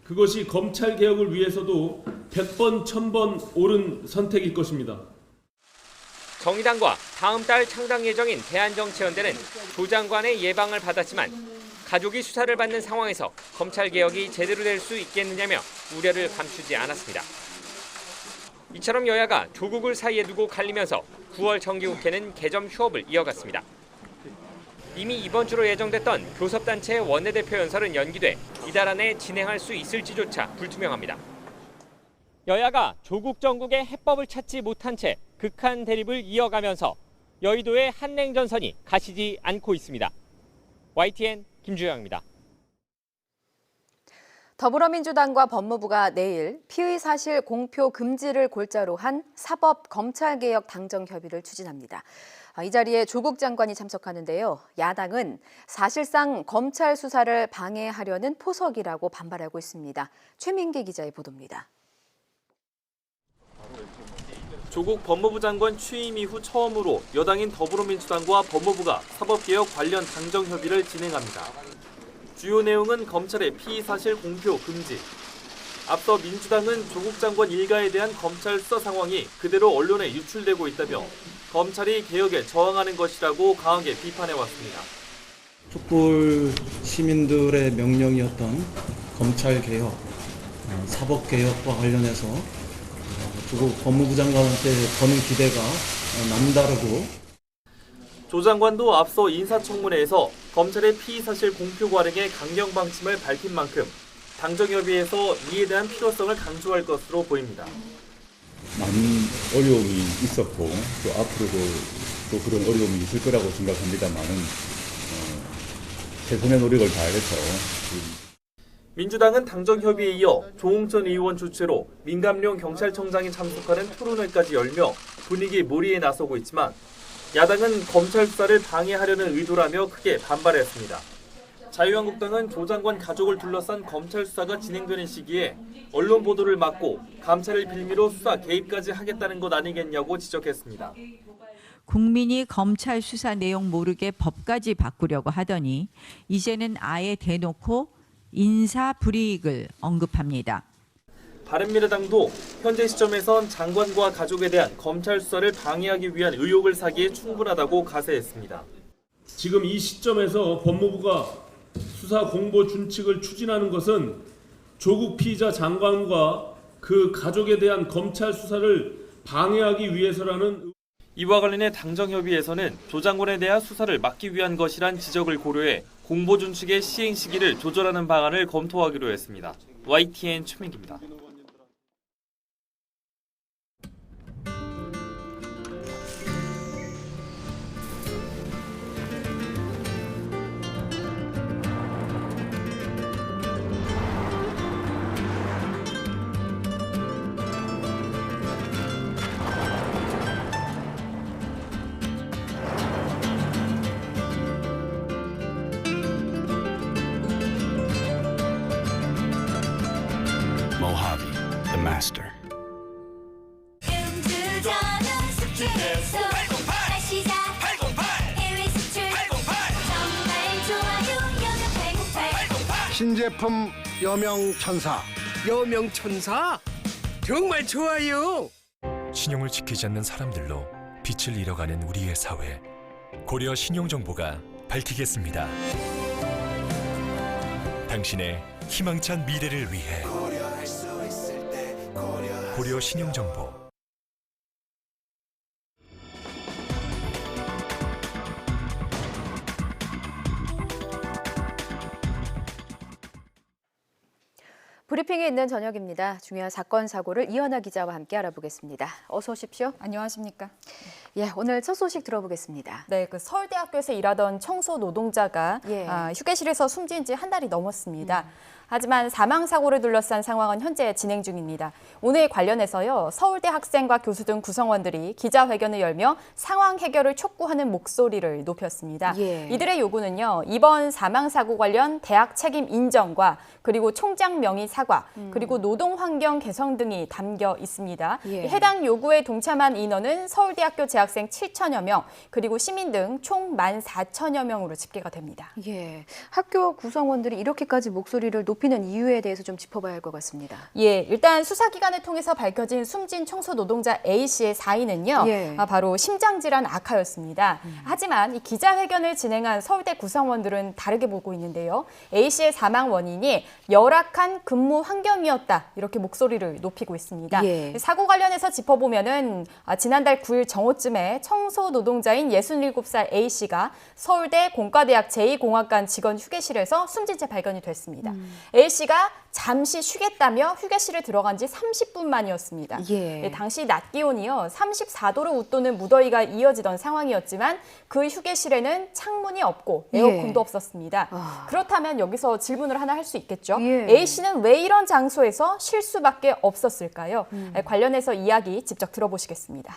그것이 검찰 개혁을 위해서도 100번, 1000번 옳은 선택일 것입니다. 정의당과 다음 달 창당 예정인 대한정치연대는 조 장관의 예방을 받았지만 가족이 수사를 받는 상황에서 검찰 개혁이 제대로 될 수 있겠느냐며 우려를 감추지 않았습니다. 이처럼 여야가 조국을 사이에 두고 갈리면서 9월 정기국회는 개점 휴업을 이어갔습니다. 이미 이번 주로 예정됐던 교섭단체 원내대표 연설은 연기돼 이달 안에 진행할 수 있을지조차 불투명합니다. 여야가 조국 정국의 해법을 찾지 못한 채 극한 대립을 이어가면서 여의도의 한냉전선이 가시지 않고 있습니다. YTN 김주영입니다. 더불어민주당과 법무부가 내일 피의 사실 공표 금지를 골자로 한 사법 검찰개혁 당정 협의를 추진합니다. 이 자리에 조국 장관이 참석하는데요. 야당은 사실상 검찰 수사를 방해하려는 포석이라고 반발하고 있습니다. 최민기 기자의 보도입니다. 조국 법무부 장관 취임 이후 처음으로 여당인 더불어민주당과 법무부가 사법개혁 관련 당정 협의를 진행합니다. 주요 내용은 검찰의 피의사실 공표 금지. 앞서 민주당은 조국 장관 일가에 대한 검찰 수사 상황이 그대로 언론에 유출되고 있다며 검찰이 개혁에 저항하는 것이라고 강하게 비판해왔습니다. 촛불 시민들의 명령이었던 검찰개혁, 사법개혁과 관련해서 조국 법무부 장관한테 거는 기대가 남다르고 조 장관도 앞서 인사청문회에서 검찰의 피의사실 공표 관행의 강경 방침을 밝힌 만큼 당정협의에서 이에 대한 필요성을 강조할 것으로 보입니다. 많은 어려움이 있었고 또 앞으로도 또 그런 어려움이 있을 거라고 생각합니다만은 최선의 노력을 다해서 민주당은 당정협의에 이어 조홍천 의원 주최로 민감룡 경찰청장이 참석하는 토론회까지 열며 분위기 몰이에 나서고 있지만 야당은 검찰 수사를 방해하려는 의도라며 크게 반발했습니다. 자유한국당은 조 장관 가족을 둘러싼 검찰 수사가 진행되는 시기에 언론 보도를 막고 감찰을 빌미로 수사 개입까지 하겠다는 것 아니겠냐고 지적했습니다. 국민이 검찰 수사 내용 모르게 법까지 바꾸려고 하더니 이제는 아예 대놓고 인사 불이익을 언급합니다. 바른미래당도 현재 시점에선 장관과 가족에 대한 검찰 수사를 방해하기 위한 의혹을 사기에 충분하다고 가세했습니다. 지금 이 시점에서 법무부가 수사 공보 준칙을 추진하는 것은 조국 피의자 장관과 그 가족에 대한 검찰 수사를 방해하기 위해서라는. 이와 관련해 당정협의에서는 조 장관에 대한 수사를 막기 위한 것이란 지적을 고려해 공보 준칙의 시행 시기를 조절하는 방안을 검토하기로 했습니다. YTN 최민기입니다. Mojave, the master. 신제품 여명천사. 여명천사? 정말 좋아요. 신용을 지키지 않는 사람들로 빛을 잃어가는 우리의 사회. 고려 신용정보가 밝히겠습니다. 당신의 희망찬 미래를 위해 고려 신용정보. 브리핑에 있는 저녁입니다. 중요한 사건 사고를 이현아 기자와 함께 알아보겠습니다. 어서 오십시오. 안녕하십니까? 예, 오늘 첫 소식 들어보겠습니다. 네, 그 서울대학교에서 일하던 청소 노동자가 예. 휴게실에서 숨진 지 한 달이 넘었습니다. 하지만 사망 사고를 둘러싼 상황은 현재 진행 중입니다. 오늘 관련해서요, 서울대 학생과 교수 등 구성원들이 기자회견을 열며 상황 해결을 촉구하는 목소리를 높였습니다. 예. 이들의 요구는요, 이번 사망 사고 관련 대학 책임 인정과 그리고 총장 명의 사과, 그리고 노동 환경 개선 등이 담겨 있습니다. 예. 해당 요구에 동참한 인원은 서울대학교 재학생 7천여 명, 그리고 시민 등 총 14,000여 명으로 집계가 됩니다. 예, 학교 구성원들이 이렇게까지 목소리를 높이는 이유에 대해서 좀 짚어봐야 할 것 같습니다. 예, 일단 수사기관을 통해서 밝혀진 숨진 청소 노동자 A씨의 사인은요, 예. 바로 심장질환 악화였습니다. 하지만 이 기자회견을 진행한 서울대 구성원들은 다르게 보고 있는데요. A씨의 사망 원인이 열악한 근무 환경이었다, 이렇게 목소리를 높이고 있습니다. 예. 사고 관련해서 짚어보면은 지난달 9일 정오쯤에 청소 노동자인 67살 A씨가 서울대 공과대학 제2공학관 직원 휴게실에서 숨진 채 발견이 됐습니다. A씨가 잠시 쉬겠다며 휴게실에 들어간 지 30분 만이었습니다. 예. 당시 낮 기온이요 34도를 웃도는 무더위가 이어지던 상황이었지만 그 휴게실에는 창문이 없고 에어컨도 예. 없었습니다. 그렇다면 여기서 질문을 하나 할 수 있겠죠. 예. A씨는 왜 이런 장소에서 쉴 수밖에 없었을까요? 관련해서 이야기 직접 들어보시겠습니다.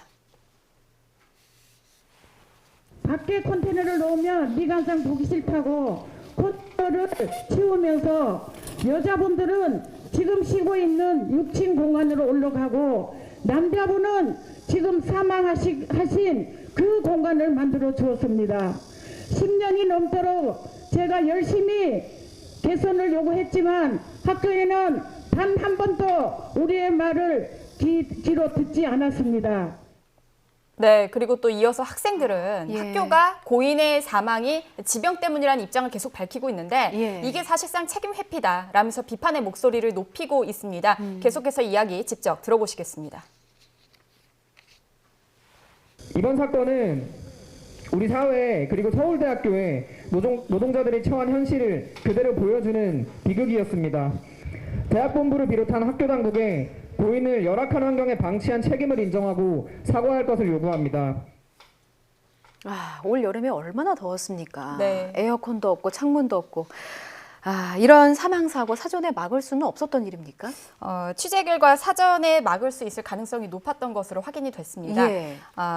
밖에 컨테이너를 놓으면 미관상 보기 싫다고 컨테이너를 치우면서 여자분들은 지금 쉬고 있는 6층 공간으로 올라가고 남자분은 지금 사망하신 그 공간을 만들어 주었습니다. 10년이 넘도록 제가 열심히 개선을 요구했지만 학교에는 단 한 번도 우리의 말을 귀로 듣지 않았습니다. 네, 그리고 또 이어서 학생들은 예. 학교가 고인의 사망이 지병 때문이라는 입장을 계속 밝히고 있는데 예. 이게 사실상 책임 회피다라면서 비판의 목소리를 높이고 있습니다. 계속해서 이야기 직접 들어보시겠습니다. 이번 사건은 우리 사회 그리고 서울대학교의 노동자들이 처한 현실을 그대로 보여주는 비극이었습니다. 대학본부를 비롯한 학교 당국에 고인을 열악한 환경에 방치한 책임을 인정하고 사과할 것을 요구합니다. 올 여름에 얼마나 더웠습니까? 네. 에어컨도 없고 창문도 없고. 이런 사망사고 사전에 막을 수는 없었던 일입니까? 취재 결과 사전에 막을 수 있을 가능성이 높았던 것으로 확인이 됐습니다. 예.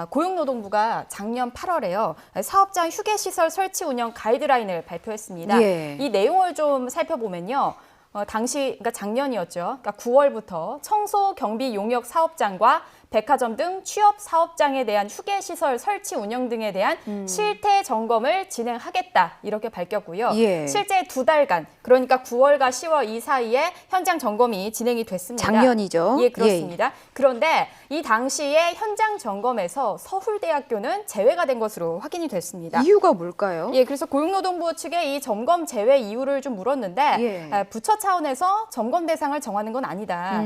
고용노동부가 작년 8월에요. 사업장 휴게시설 설치 운영 가이드라인을 발표했습니다. 예. 이 내용을 좀 살펴보면요. 당시 그러니까 작년이었죠. 그러니까 9월부터 청소 경비 용역 사업장과 백화점 등 취업 사업장에 대한 휴게시설 설치 운영 등에 대한 실태 점검을 진행하겠다 이렇게 밝혔고요. 예. 실제 2달간 그러니까 9월과 10월 이 사이에 현장 점검이 진행이 됐습니다. 작년이죠. 예, 그렇습니다. 그런데 이 당시에 현장 점검에서 서울대학교는 제외가 된 것으로 확인이 됐습니다. 이유가 뭘까요? 예, 그래서 고용노동부 측에 이 점검 제외 이유를 좀 물었는데 부처 차원에서 점검 대상을 정하는 건 아니다.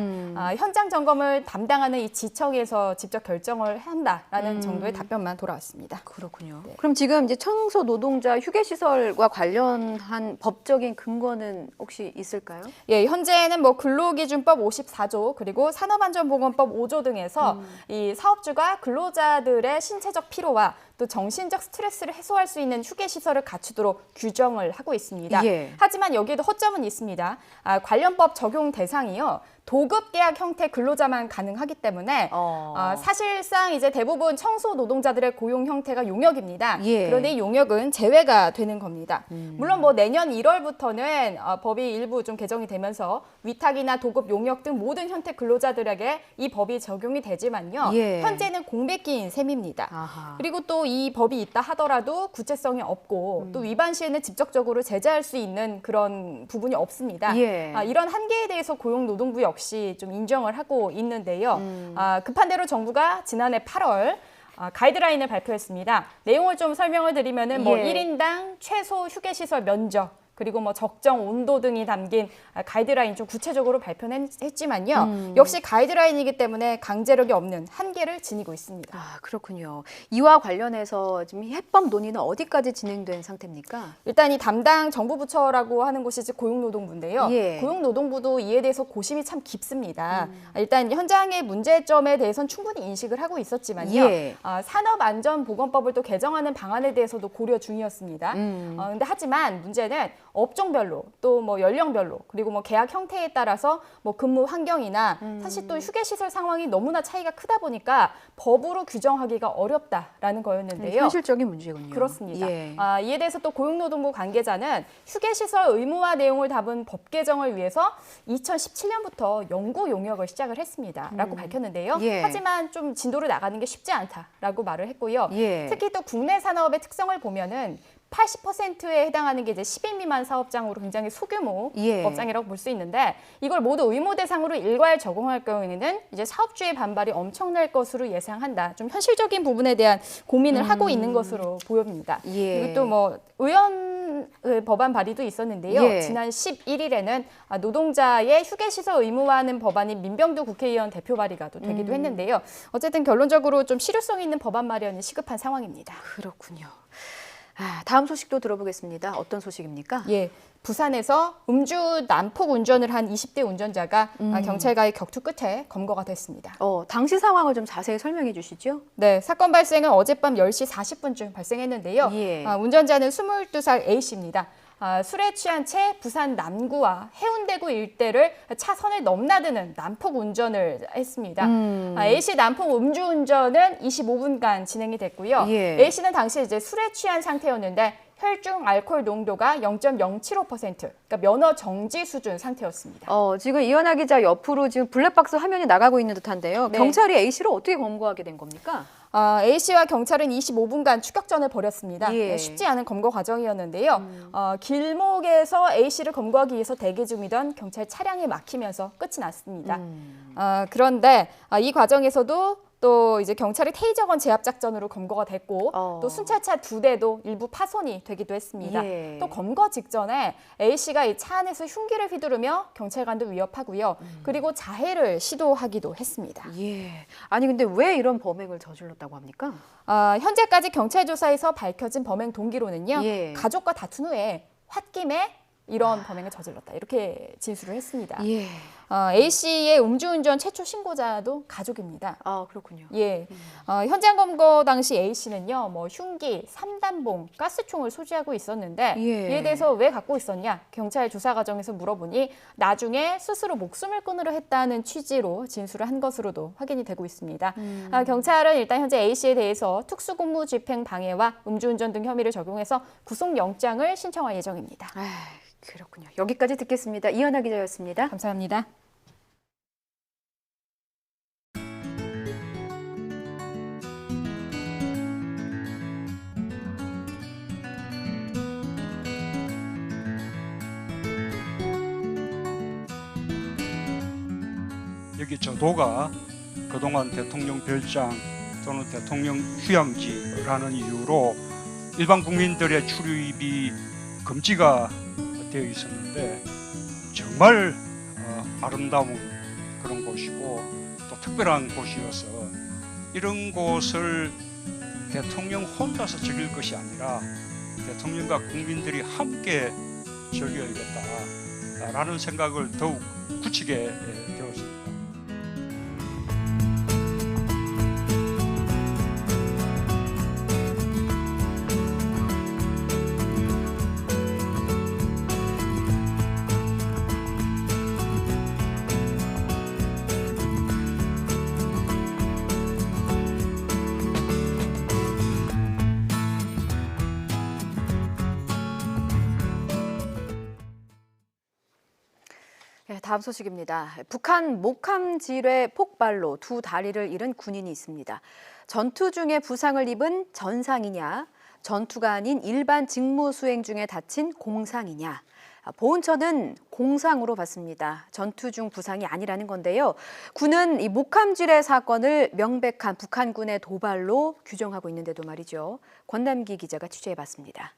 현장 점검을 담당하는 이 지청에서 직접 결정을 한다라는 정도의 답변만 돌아왔습니다. 그렇군요. 그럼 지금 이제 청소 노동자 휴게시설과 관련한 법적인 근거는 혹시 있을까요? 예, 현재는 뭐 근로기준법 54조 그리고 산업안전보건법 5조 등에서 이 사업주가 근로자들의 신체적 피로와 또 정신적 스트레스를 해소할 수 있는 휴게시설을 갖추도록 규정을 하고 있습니다. 예. 하지만 여기에도 허점은 있습니다. 관련법 적용 대상이요. 도급 계약 형태 근로자만 가능하기 때문에 사실상 이제 대부분 청소 노동자들의 고용 형태가 용역입니다. 예. 그런데 이 용역은 제외가 되는 겁니다. 물론 뭐 내년 1월부터는 법이 일부 좀 개정이 되면서 위탁이나 도급 용역 등 모든 형태 근로자들에게 이 법이 적용이 되지만요. 예. 현재는 공백기인 셈입니다. 아하. 그리고 또 이 법이 있다 하더라도 구체성이 없고 또 위반 시에는 직접적으로 제재할 수 있는 그런 부분이 없습니다. 예. 이런 한계에 대해서 고용노동부 역시 좀 인정을 하고 있는데요. 급한 대로 정부가 지난해 8월 가이드라인을 발표했습니다. 내용을 좀 설명을 드리면은 뭐 예. 1인당 최소 휴게시설 면적 그리고 뭐 적정 온도 등이 담긴 가이드라인 좀 구체적으로 발표는 했지만요. 역시 가이드라인이기 때문에 강제력이 없는 한계를 지니고 있습니다. 그렇군요. 이와 관련해서 지금 해법 논의는 어디까지 진행된 상태입니까? 일단 이 담당 정부 부처라고 하는 곳이 고용노동부인데요. 예. 고용노동부도 이에 대해서 고심이 참 깊습니다. 일단 현장의 문제점에 대해서는 충분히 인식을 하고 있었지만요. 예. 산업안전보건법을 또 개정하는 방안에 대해서도 고려 중이었습니다. 근데 하지만 문제는 업종별로 또 뭐 연령별로 그리고 뭐 계약 형태에 따라서 뭐 근무 환경이나 사실 또 휴게시설 상황이 너무나 차이가 크다 보니까 법으로 규정하기가 어렵다라는 거였는데요. 현실적인 문제군요. 그렇습니다. 예. 이에 대해서 또 고용노동부 관계자는 휴게시설 의무화 내용을 담은 법 개정을 위해서 2017년부터 연구 용역을 시작을 했습니다라고 밝혔는데요. 예. 하지만 좀 진도를 나가는 게 쉽지 않다라고 말을 했고요. 예. 특히 또 국내 산업의 특성을 보면은 80%에 해당하는 게 이제 10인 미만 사업장으로 굉장히 소규모 예. 업장이라고 볼 수 있는데 이걸 모두 의무 대상으로 일괄 적용할 경우에는 이제 사업주의 반발이 엄청날 것으로 예상한다. 좀 현실적인 부분에 대한 고민을 하고 있는 것으로 보입니다. 예. 그리고 또 뭐 의원 법안 발의도 있었는데요. 예. 지난 11일에는 노동자의 휴게시설 의무화하는 법안이 민병두 국회의원 대표 발의가 또 되기도 했는데요. 어쨌든 결론적으로 좀 실효성 있는 법안 마련이 시급한 상황입니다. 그렇군요. 다음 소식도 들어보겠습니다. 어떤 소식입니까? 예, 부산에서 음주 난폭 운전을 한 20대 운전자가 경찰과의 격투 끝에 검거가 됐습니다. 당시 상황을 좀 자세히 설명해 주시죠. 네, 사건 발생은 어젯밤 10시 40분쯤 발생했는데요. 예. 운전자는 22살 A씨입니다. 술에 취한 채 부산 남구와 해운대구 일대를 차선을 넘나드는 난폭 운전을 했습니다. A씨 난폭 음주운전은 25분간 진행이 됐고요. 예. A씨는 당시 이제 술에 취한 상태였는데 혈중 알코올 농도가 0.075%, 그러니까 면허 정지 수준 상태였습니다. 지금 이현아 기자 옆으로 지금 블랙박스 화면이 나가고 있는 듯한데요. 네. 경찰이 A씨를 어떻게 검거하게 된 겁니까? A씨와 경찰은 25분간 추격전을 벌였습니다. 예. 쉽지 않은 검거 과정이었는데요. 길목에서 A씨를 검거하기 위해서 대기 중이던 경찰 차량이 막히면서 끝이 났습니다. 그런데 이 과정에서도 또 이제 경찰이 테이저건 제압 작전으로 검거가 됐고 또 순찰차 2대도 일부 파손이 되기도 했습니다. 예. 또 검거 직전에 A 씨가 이 차 안에서 흉기를 휘두르며 경찰관도 위협하고요. 그리고 자해를 시도하기도 했습니다. 예. 아니 근데 왜 이런 범행을 저질렀다고 합니까? 현재까지 경찰 조사에서 밝혀진 범행 동기로는요. 예. 가족과 다툰 후에 홧김에 이런 범행을 저질렀다. 이렇게 진술을 했습니다. 예. A 씨의 음주운전 최초 신고자도 가족입니다. 아, 그렇군요. 예. 현장 검거 당시 A 씨는요, 뭐 흉기, 3단봉, 가스총을 소지하고 있었는데 예. 이에 대해서 왜 갖고 있었냐? 경찰 조사 과정에서 물어보니 나중에 스스로 목숨을 끊으려 했다는 취지로 진술을 한 것으로도 확인이 되고 있습니다. 경찰은 일단 현재 A 씨에 대해서 특수공무집행 방해와 음주운전 등 혐의를 적용해서 구속영장을 신청할 예정입니다. 그렇군요. 여기까지 듣겠습니다. 이현아 기자였습니다. 감사합니다. 여기 저도가 그동안 대통령 별장 또는 대통령 휴양지라는 이유로 일반 국민들의 출입이 금지가 되어 있었는데 정말 아름다운 그런 곳이고 또 특별한 곳이어서 이런 곳을 대통령 혼자서 즐길 것이 아니라 대통령과 국민들이 함께 즐겨야겠다라는 생각을 더욱 굳히게 되었습니다. 다음 소식입니다. 북한 목함 지뢰 폭발로 2 다리를 잃은 군인이 있습니다. 전투 중에 부상을 입은 전상이냐, 전투가 아닌 일반 직무 수행 중에 다친 공상이냐. 보훈처는 공상으로 봤습니다. 전투 중 부상이 아니라는 건데요. 군은 이 목함 지뢰 사건을 명백한 북한군의 도발로 규정하고 있는데도 말이죠. 권남기 기자가 취재해봤습니다.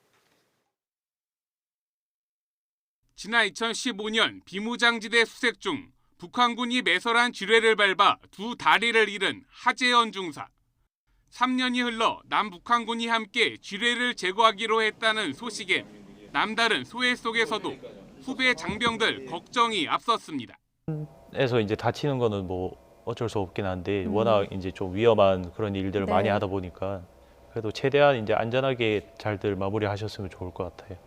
지난 2015년 비무장지대 수색 중 북한군이 매설한 지뢰를 밟아 2 다리를 잃은 하재현 중사. 3년이 흘러 남북한군이 함께 지뢰를 제거하기로 했다는 소식에 남다른 소회 속에서도 후배 장병들 걱정이 앞섰습니다. 에서 이제 다치는 거는 뭐 어쩔 수 없긴 한데 워낙 이제 좀 위험한 그런 일들을 많이 하다 보니까 그래도 최대한 이제 안전하게 잘들 마무리하셨으면 좋을 것 같아요.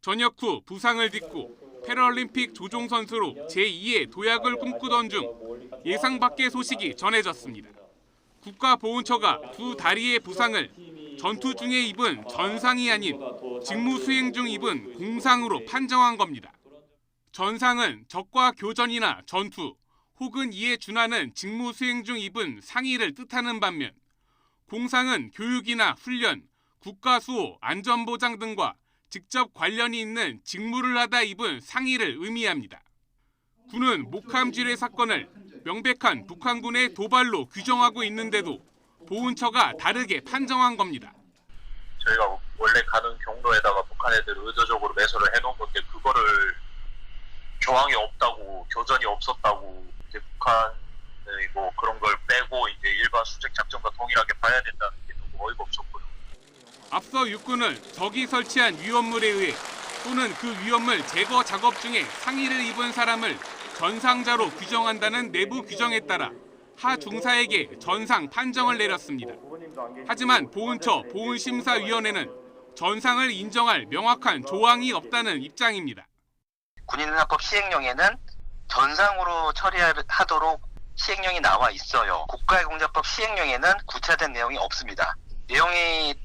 전역 후 부상을 딛고 패럴림픽 조종 선수로 제2의 도약을 꿈꾸던 중 예상 밖의 소식이 전해졌습니다. 국가보훈처가 2 다리의 부상을 전투 중에 입은 전상이 아닌 직무 수행 중 입은 공상으로 판정한 겁니다. 전상은 적과 교전이나 전투 혹은 이에 준하는 직무 수행 중 입은 상의를 뜻하는 반면 공상은 교육이나 훈련, 국가수호, 안전보장 등과 직접 관련이 있는 직무를 하다 입은 상의를 의미합니다. 군은 목함 지뢰 사건을 명백한 북한군의 도발로 규정하고 있는데도 보훈처가 다르게 판정한 겁니다. 저희가 원래 가는 경로에다가 북한 애들을 의도적으로 매설을 해놓은 건데 그거를 조항이 없다고, 교전이 없었다고 이제 북한의 뭐 그런 걸 빼고 이제 일반 수색 작전과 동일하게 봐야 된다는 게 너무 어이가 없었고요. 앞서 육군은 적이 설치한 위험물에 의해 또는 그 위험물 제거 작업 중에 상의를 입은 사람을 전상자로 규정한다는 내부 규정에 따라 하 중사에게 전상 판정을 내렸습니다. 하지만 보훈처 보훈심사위원회는 전상을 인정할 명확한 조항이 없다는 입장입니다. 군인훈련법 시행령에는 전상으로 처리하도록 시행령이 나와 있어요. 국가해공자법 시행령에는 구체화된 내용이 없습니다. 내용이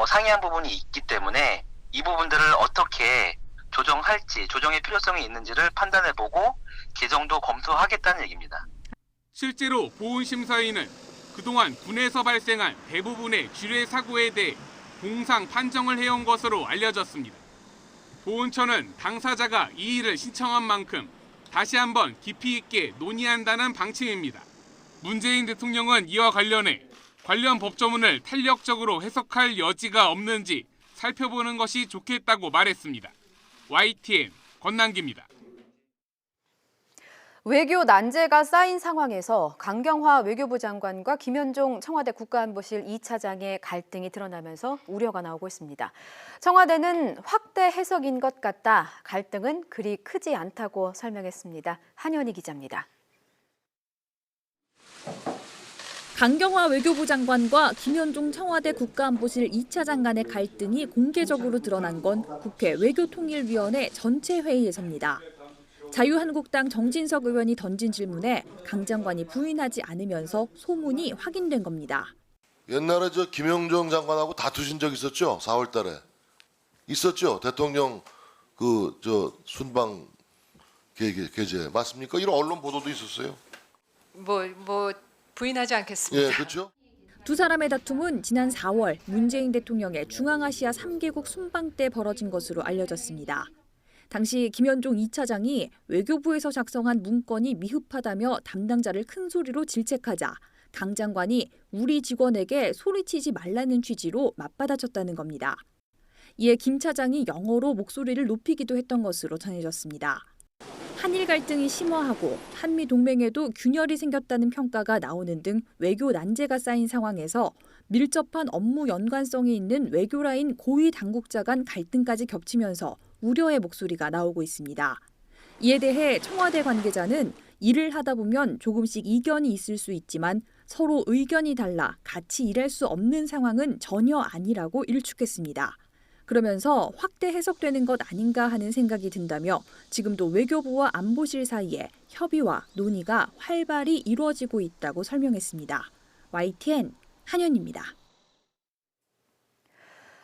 상이한 부분이 있기 때문에 이 부분들을 어떻게 조정할지, 조정의 필요성이 있는지를 판단해보고 개정도 검토하겠다는 얘기입니다. 실제로 보훈심사위는 그동안 군에서 발생한 대부분의 지뢰 사고에 대해 공상 판정을 해온 것으로 알려졌습니다. 보훈처는 당사자가 이의를 신청한 만큼 다시 한번 깊이 있게 논의한다는 방침입니다. 문재인 대통령은 이와 관련해 관련 법조문을 탄력적으로 해석할 여지가 없는지 살펴보는 것이 좋겠다고 말했습니다. YTN 권남기입니다. 외교 난제가 쌓인 상황에서 강경화 외교부 장관과 김현종 청와대 국가안보실 2차장의 갈등이 드러나면서 우려가 나오고 있습니다. 청와대는 확대 해석인 것 같다. 갈등은 그리 크지 않다고 설명했습니다. 한현희 기자입니다. 강경화 외교부 장관과 김현종 청와대 국가안보실 2차장 간의 갈등이 공개적으로 드러난 건 국회 외교통일위원회 전체 회의에서입니다. 자유한국당 정진석 의원이 던진 질문에 강 장관이 부인하지 않으면서 소문이 확인된 겁니다. 옛날에 김영정 장관하고 다투신 적 있었죠? 4월 달에. 있었죠? 대통령 순방 계제 맞습니까? 이런 언론 보도도 있었어요. 부인하지 않겠습니다. 예, 그렇죠? 두 사람의 다툼은 지난 4월 문재인 대통령의 중앙아시아 3개국 순방 때 벌어진 것으로 알려졌습니다. 당시 김현종 2차장이 외교부에서 작성한 문건이 미흡하다며 담당자를 큰 소리로 질책하자 강 장관이 우리 직원에게 소리치지 말라는 취지로 맞받아쳤다는 겁니다. 이에 김 차장이 영어로 목소리를 높이기도 했던 것으로 전해졌습니다. 한일 갈등이 심화하고 한미 동맹에도 균열이 생겼다는 평가가 나오는 등 외교 난제가 쌓인 상황에서 밀접한 업무 연관성이 있는 외교라인 고위 당국자 간 갈등까지 겹치면서 우려의 목소리가 나오고 있습니다. 이에 대해 청와대 관계자는 일을 하다 보면 조금씩 이견이 있을 수 있지만 서로 의견이 달라 같이 일할 수 없는 상황은 전혀 아니라고 일축했습니다. 그러면서 확대 해석되는 것 아닌가 하는 생각이 든다며 지금도 외교부와 안보실 사이에 협의와 논의가 활발히 이루어지고 있다고 설명했습니다. YTN 한현입니다.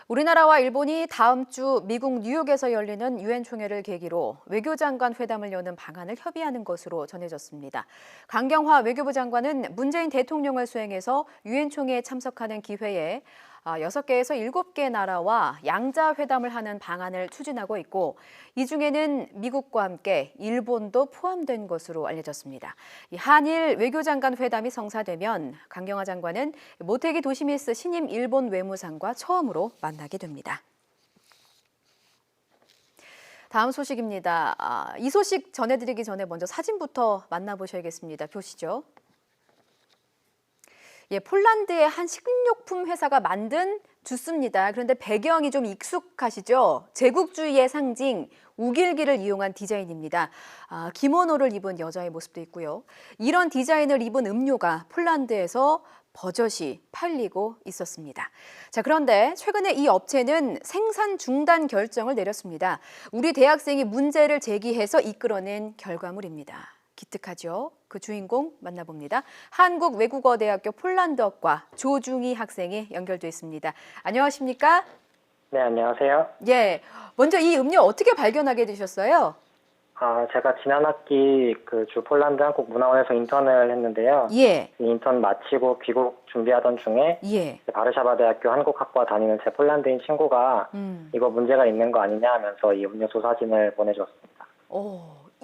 우리나라와 일본이 다음 주 미국 뉴욕에서 열리는 유엔 총회를 계기로 외교장관 회담을 여는 방안을 협의하는 것으로 전해졌습니다. 강경화 외교부 장관은 문재인 대통령을 수행해서 유엔 총회에 참석하는 기회에 6개에서 7개 나라와 양자회담을 하는 방안을 추진하고 있고 이 중에는 미국과 함께 일본도 포함된 것으로 알려졌습니다. 이 한일 외교장관 회담이 성사되면 강경화 장관은 모테기 도시미스 신임 일본 외무상과 처음으로 만나게 됩니다. 다음 소식입니다. 이 소식 전해드리기 전에 먼저 사진부터 만나보셔야겠습니다. 보시죠. 폴란드의 한 식료품 회사가 만든 주스입니다. 그런데 배경이 좀 익숙하시죠? 제국주의의 상징 우길기를 이용한 디자인입니다. 기모노를 입은 여자의 모습도 있고요. 이런 디자인을 입은 음료가 폴란드에서 버젓이 팔리고 있었습니다. 자, 그런데 최근에 이 업체는 생산 중단 결정을 내렸습니다. 우리 대학생이 문제를 제기해서 이끌어낸 결과물입니다. 기특하죠? 그 주인공 만나봅니다. 한국외국어대학교 폴란드어과 조중희 학생이 연결돼 있습니다. 안녕하십니까? 네, 안녕하세요. 예, 먼저 이 음료 어떻게 발견하게 되셨어요? 제가 지난 학기 주 폴란드 한국문화원에서 인턴을 했는데요. 예. 인턴 마치고 귀국 준비하던 중에 바르샤바 대학교 한국학과 다니는 제 폴란드인 친구가 이거 문제가 있는 거 아니냐 하면서 이 음료수 사진을 보내주었습니다.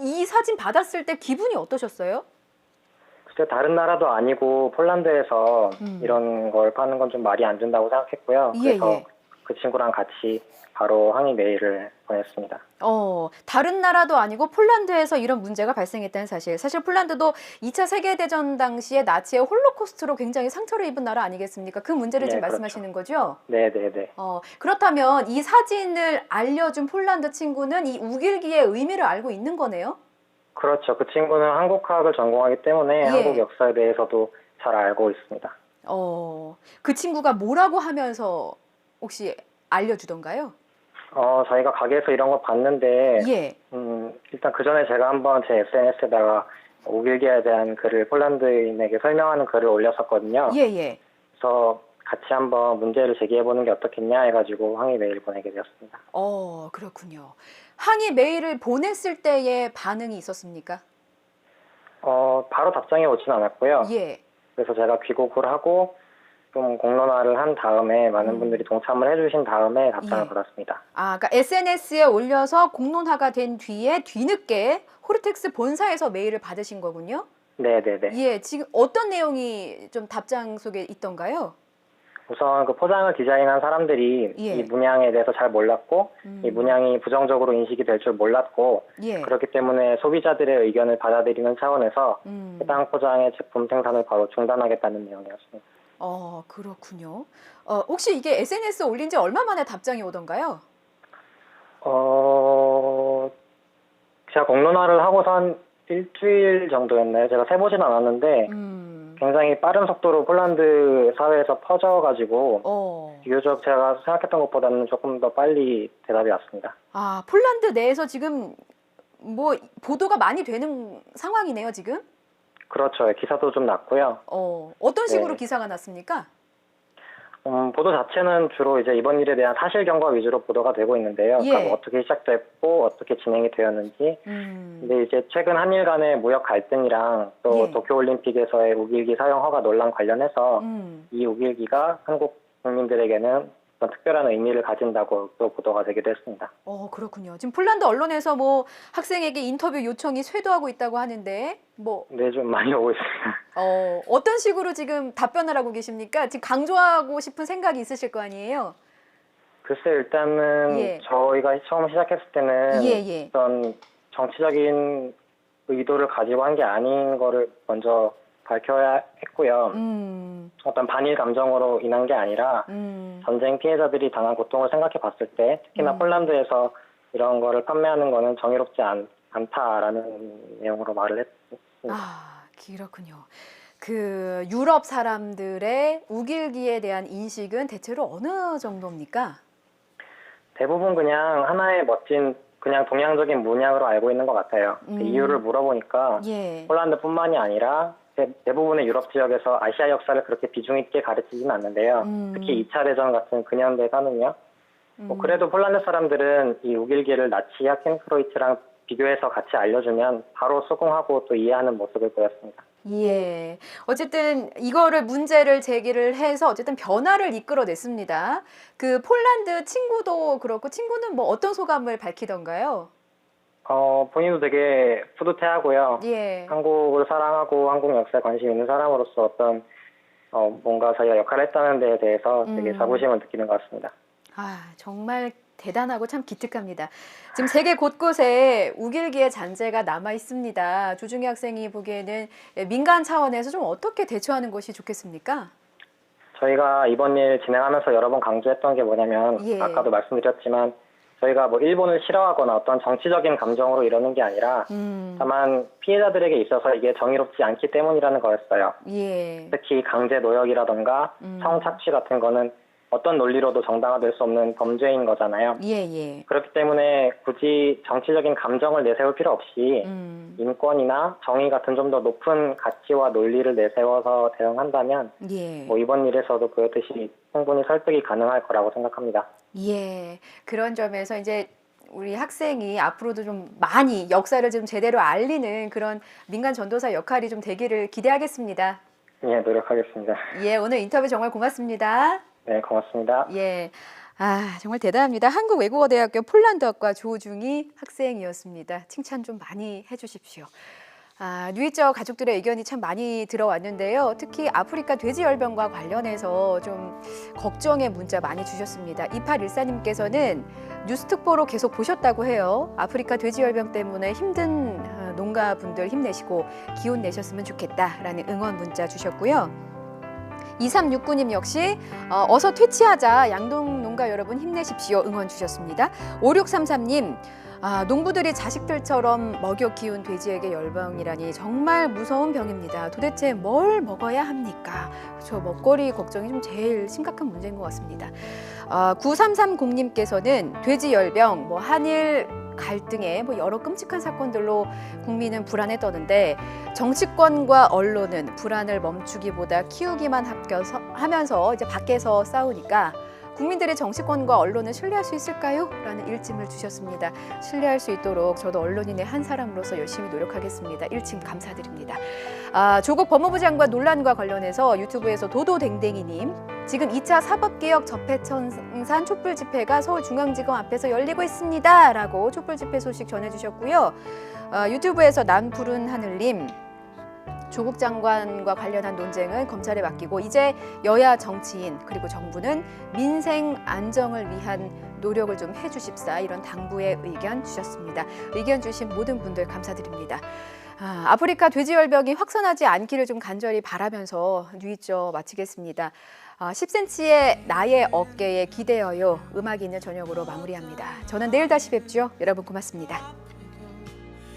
이 사진 받았을 때 기분이 어떠셨어요? 글쎄 다른 나라도 아니고 폴란드에서 이런 걸 파는 건 좀 말이 안 된다고 생각했고요. 그래서 그 친구랑 같이 바로 항의 메일을 보냈습니다. 다른 나라도 아니고 폴란드에서 이런 문제가 발생했다는 사실. 사실 폴란드도 2차 세계대전 당시에 나치의 홀로코스트로 굉장히 상처를 입은 나라 아니겠습니까? 그 문제를 지금 말씀하시는 거죠? 네. 그렇다면 이 사진을 알려준 폴란드 친구는 이 우길기의 의미를 알고 있는 거네요? 그렇죠. 그 친구는 한국학을 전공하기 때문에 한국 역사에 대해서도 잘 알고 있습니다. 그 친구가 뭐라고 하면서 혹시 알려주던가요? 저희가 가게에서 이런 거 봤는데 일단 그 전에 제가 한번 제 SNS에다가 우길기에 대한 글을 폴란드인에게 설명하는 글을 올렸었거든요. 그래서 같이 한번 문제를 제기해보는 게 어떻겠냐 해가지고 항의 메일을 보내게 되었습니다. 그렇군요. 항의 메일을 보냈을 때의 반응이 있었습니까? 바로 답장이 오진 않았고요. 그래서 제가 귀국을 하고 좀 공론화를 한 다음에 많은 분들이 동참을 해주신 다음에 답장을 받았습니다. 그러니까 SNS에 올려서 공론화가 된 뒤에 뒤늦게 호르텍스 본사에서 메일을 받으신 거군요? 네네네. 예, 지금 어떤 내용이 좀 답장 속에 있던가요? 우선 그 포장을 디자인한 사람들이 예. 이 문양에 대해서 잘 몰랐고 이 문양이 부정적으로 인식이 될 줄 몰랐고 예. 그렇기 때문에 소비자들의 의견을 받아들이는 차원에서 해당 포장의 제품 생산을 바로 중단하겠다는 내용이었습니다. 그렇군요. 혹시 이게 SNS에 올린 지 얼마 만에 답장이 오던가요? 제가 공론화를 하고서 한 일주일 정도였나요? 제가 세보진 않았는데 굉장히 빠른 속도로 폴란드 사회에서 퍼져가지고 비교적 제가 생각했던 것보다는 조금 더 빨리 대답이 왔습니다. 폴란드 내에서 지금 뭐 보도가 많이 되는 상황이네요, 지금? 그렇죠. 기사도 좀 났고요. 어떤 식으로 네. 기사가 났습니까? 보도 자체는 주로 이제 이번 일에 대한 사실 경과 위주로 보도가 되고 있는데요. 예. 그러니까 어떻게 시작됐고 어떻게 진행이 되었는지. 근데 이제 최근 한일 간의 무역 갈등이랑 또 예. 도쿄올림픽에서의 우길기 사용 허가 논란 관련해서 이 우길기가 한국 국민들에게는 어떤 특별한 의미를 가진다고 또 보도가 되기도 했습니다. 그렇군요. 지금 폴란드 언론에서 뭐 학생에게 인터뷰 요청이 쇄도하고 있다고 하는데 뭐 네, 좀 많이 오고 있습니다. 어떤 식으로 지금 답변을 하고 계십니까? 지금 강조하고 싶은 생각이 있으실 거 아니에요? 글쎄 일단은 예. 저희가 처음 시작했을 때는 예. 어떤 정치적인 의도를 가지고 한 게 아닌 거를 먼저 밝혀야 했고요. 어떤 반일 감정으로 인한 게 아니라 전쟁 피해자들이 당한 고통을 생각해 봤을 때 특히나 폴란드에서 이런 거를 판매하는 거는 정의롭지 않다라는 내용으로 말을 했습니다. 그렇군요. 그 유럽 사람들의 우길기에 대한 인식은 대체로 어느 정도입니까? 대부분 그냥 하나의 멋진 그냥 동양적인 문양으로 알고 있는 것 같아요. 그 이유를 물어보니까 예. 폴란드뿐만이 아니라 대부분의 유럽 지역에서 아시아 역사를 그렇게 비중 있게 가르치지는 않는데요. 특히 2차 대전 같은 근현대 사는요. 그래도 폴란드 사람들은 이 우길기를 나치 하켄크로이츠랑 비교해서 같이 알려주면 바로 수긍하고 또 이해하는 모습을 보였습니다. 예. 어쨌든 이거를 문제를 제기를 해서 어쨌든 변화를 이끌어냈습니다. 그 폴란드 친구도 그렇고 친구는 뭐 어떤 소감을 밝히던가요? 본인도 되게 뿌듯해하고요. 예. 한국을 사랑하고 한국 역사에 관심 있는 사람으로서 어떤 뭔가 자기가 역할을 했다는 데에 대해서 되게 자부심을 느끼는 것 같습니다. 정말 대단하고 참 기특합니다. 지금 세계 곳곳에 우길기의 잔재가 남아 있습니다. 조중희 학생이 보기에는 민간 차원에서 좀 어떻게 대처하는 것이 좋겠습니까? 저희가 이번 일 진행하면서 여러 번 강조했던 게 뭐냐면 예. 아까도 말씀드렸지만 저희가 뭐 일본을 싫어하거나 어떤 정치적인 감정으로 이러는 게 아니라 다만 피해자들에게 있어서 이게 정의롭지 않기 때문이라는 거였어요. 예. 특히 강제 노역이라던가 성착취 같은 거는 어떤 논리로도 정당화될 수 없는 범죄인 거잖아요. 예. 그렇기 때문에 굳이 정치적인 감정을 내세울 필요 없이 인권이나 정의 같은 좀 더 높은 가치와 논리를 내세워서 대응한다면 예. 뭐 이번 일에서도 그렇듯이 충분히 설득이 가능할 거라고 생각합니다. 예. 그런 점에서 이제 우리 학생이 앞으로도 좀 많이 역사를 좀 제대로 알리는 그런 민간 전도사 역할이 좀 되기를 기대하겠습니다. 예, 노력하겠습니다. 예, 오늘 인터뷰 정말 고맙습니다. 네, 고맙습니다. 예. 정말 대단합니다. 한국외국어대학교 폴란드학과 조중희 학생이었습니다. 칭찬 좀 많이 해주십시오. 누이저 가족들의 의견이 참 많이 들어왔는데요. 특히 아프리카 돼지열병과 관련해서 좀 걱정의 문자 많이 주셨습니다. 2814님께서는 뉴스특보로 계속 보셨다고 해요. 아프리카 돼지열병 때문에 힘든 농가분들 힘내시고 기운 내셨으면 좋겠다라는 응원 문자 주셨고요. 2369님 역시 어서 퇴치하자 양동 농가 여러분 힘내십시오 응원 주셨습니다. 5633님 농부들이 자식들처럼 먹여 키운 돼지에게 열병이라니 정말 무서운 병입니다. 도대체 뭘 먹어야 합니까? 저 먹거리 걱정이 좀 제일 심각한 문제인 것 같습니다. 9330님께서는 돼지 열병, 한일 갈등에 여러 끔찍한 사건들로 국민은 불안에 떠는데 정치권과 언론은 불안을 멈추기보다 키우기만 하면서 이제 밖에서 싸우니까 국민들의 정치권과 언론을 신뢰할 수 있을까요? 라는 일침을 주셨습니다. 신뢰할 수 있도록 저도 언론인의 한 사람으로서 열심히 노력하겠습니다. 일침 감사드립니다. 조국 법무부 장관 논란과 관련해서 유튜브에서 도도댕댕이님 지금 2차 사법개혁 적폐청산 촛불 집회가 서울중앙지검 앞에서 열리고 있습니다. 라고 촛불 집회 소식 전해주셨고요. 유튜브에서 난 푸른 하늘님 조국 장관과 관련한 논쟁은 검찰에 맡기고 이제 여야 정치인 그리고 정부는 민생 안정을 위한 노력을 좀 해주십사 이런 당부의 의견 주셨습니다. 의견 주신 모든 분들 감사드립니다. 아프리카 돼지열병이 확산하지 않기를 좀 간절히 바라면서 뉴이죠 마치겠습니다. 10cm의 나의 어깨에 기대어요. 음악이 있는 저녁으로 마무리합니다. 저는 내일 다시 뵙죠. 여러분 고맙습니다.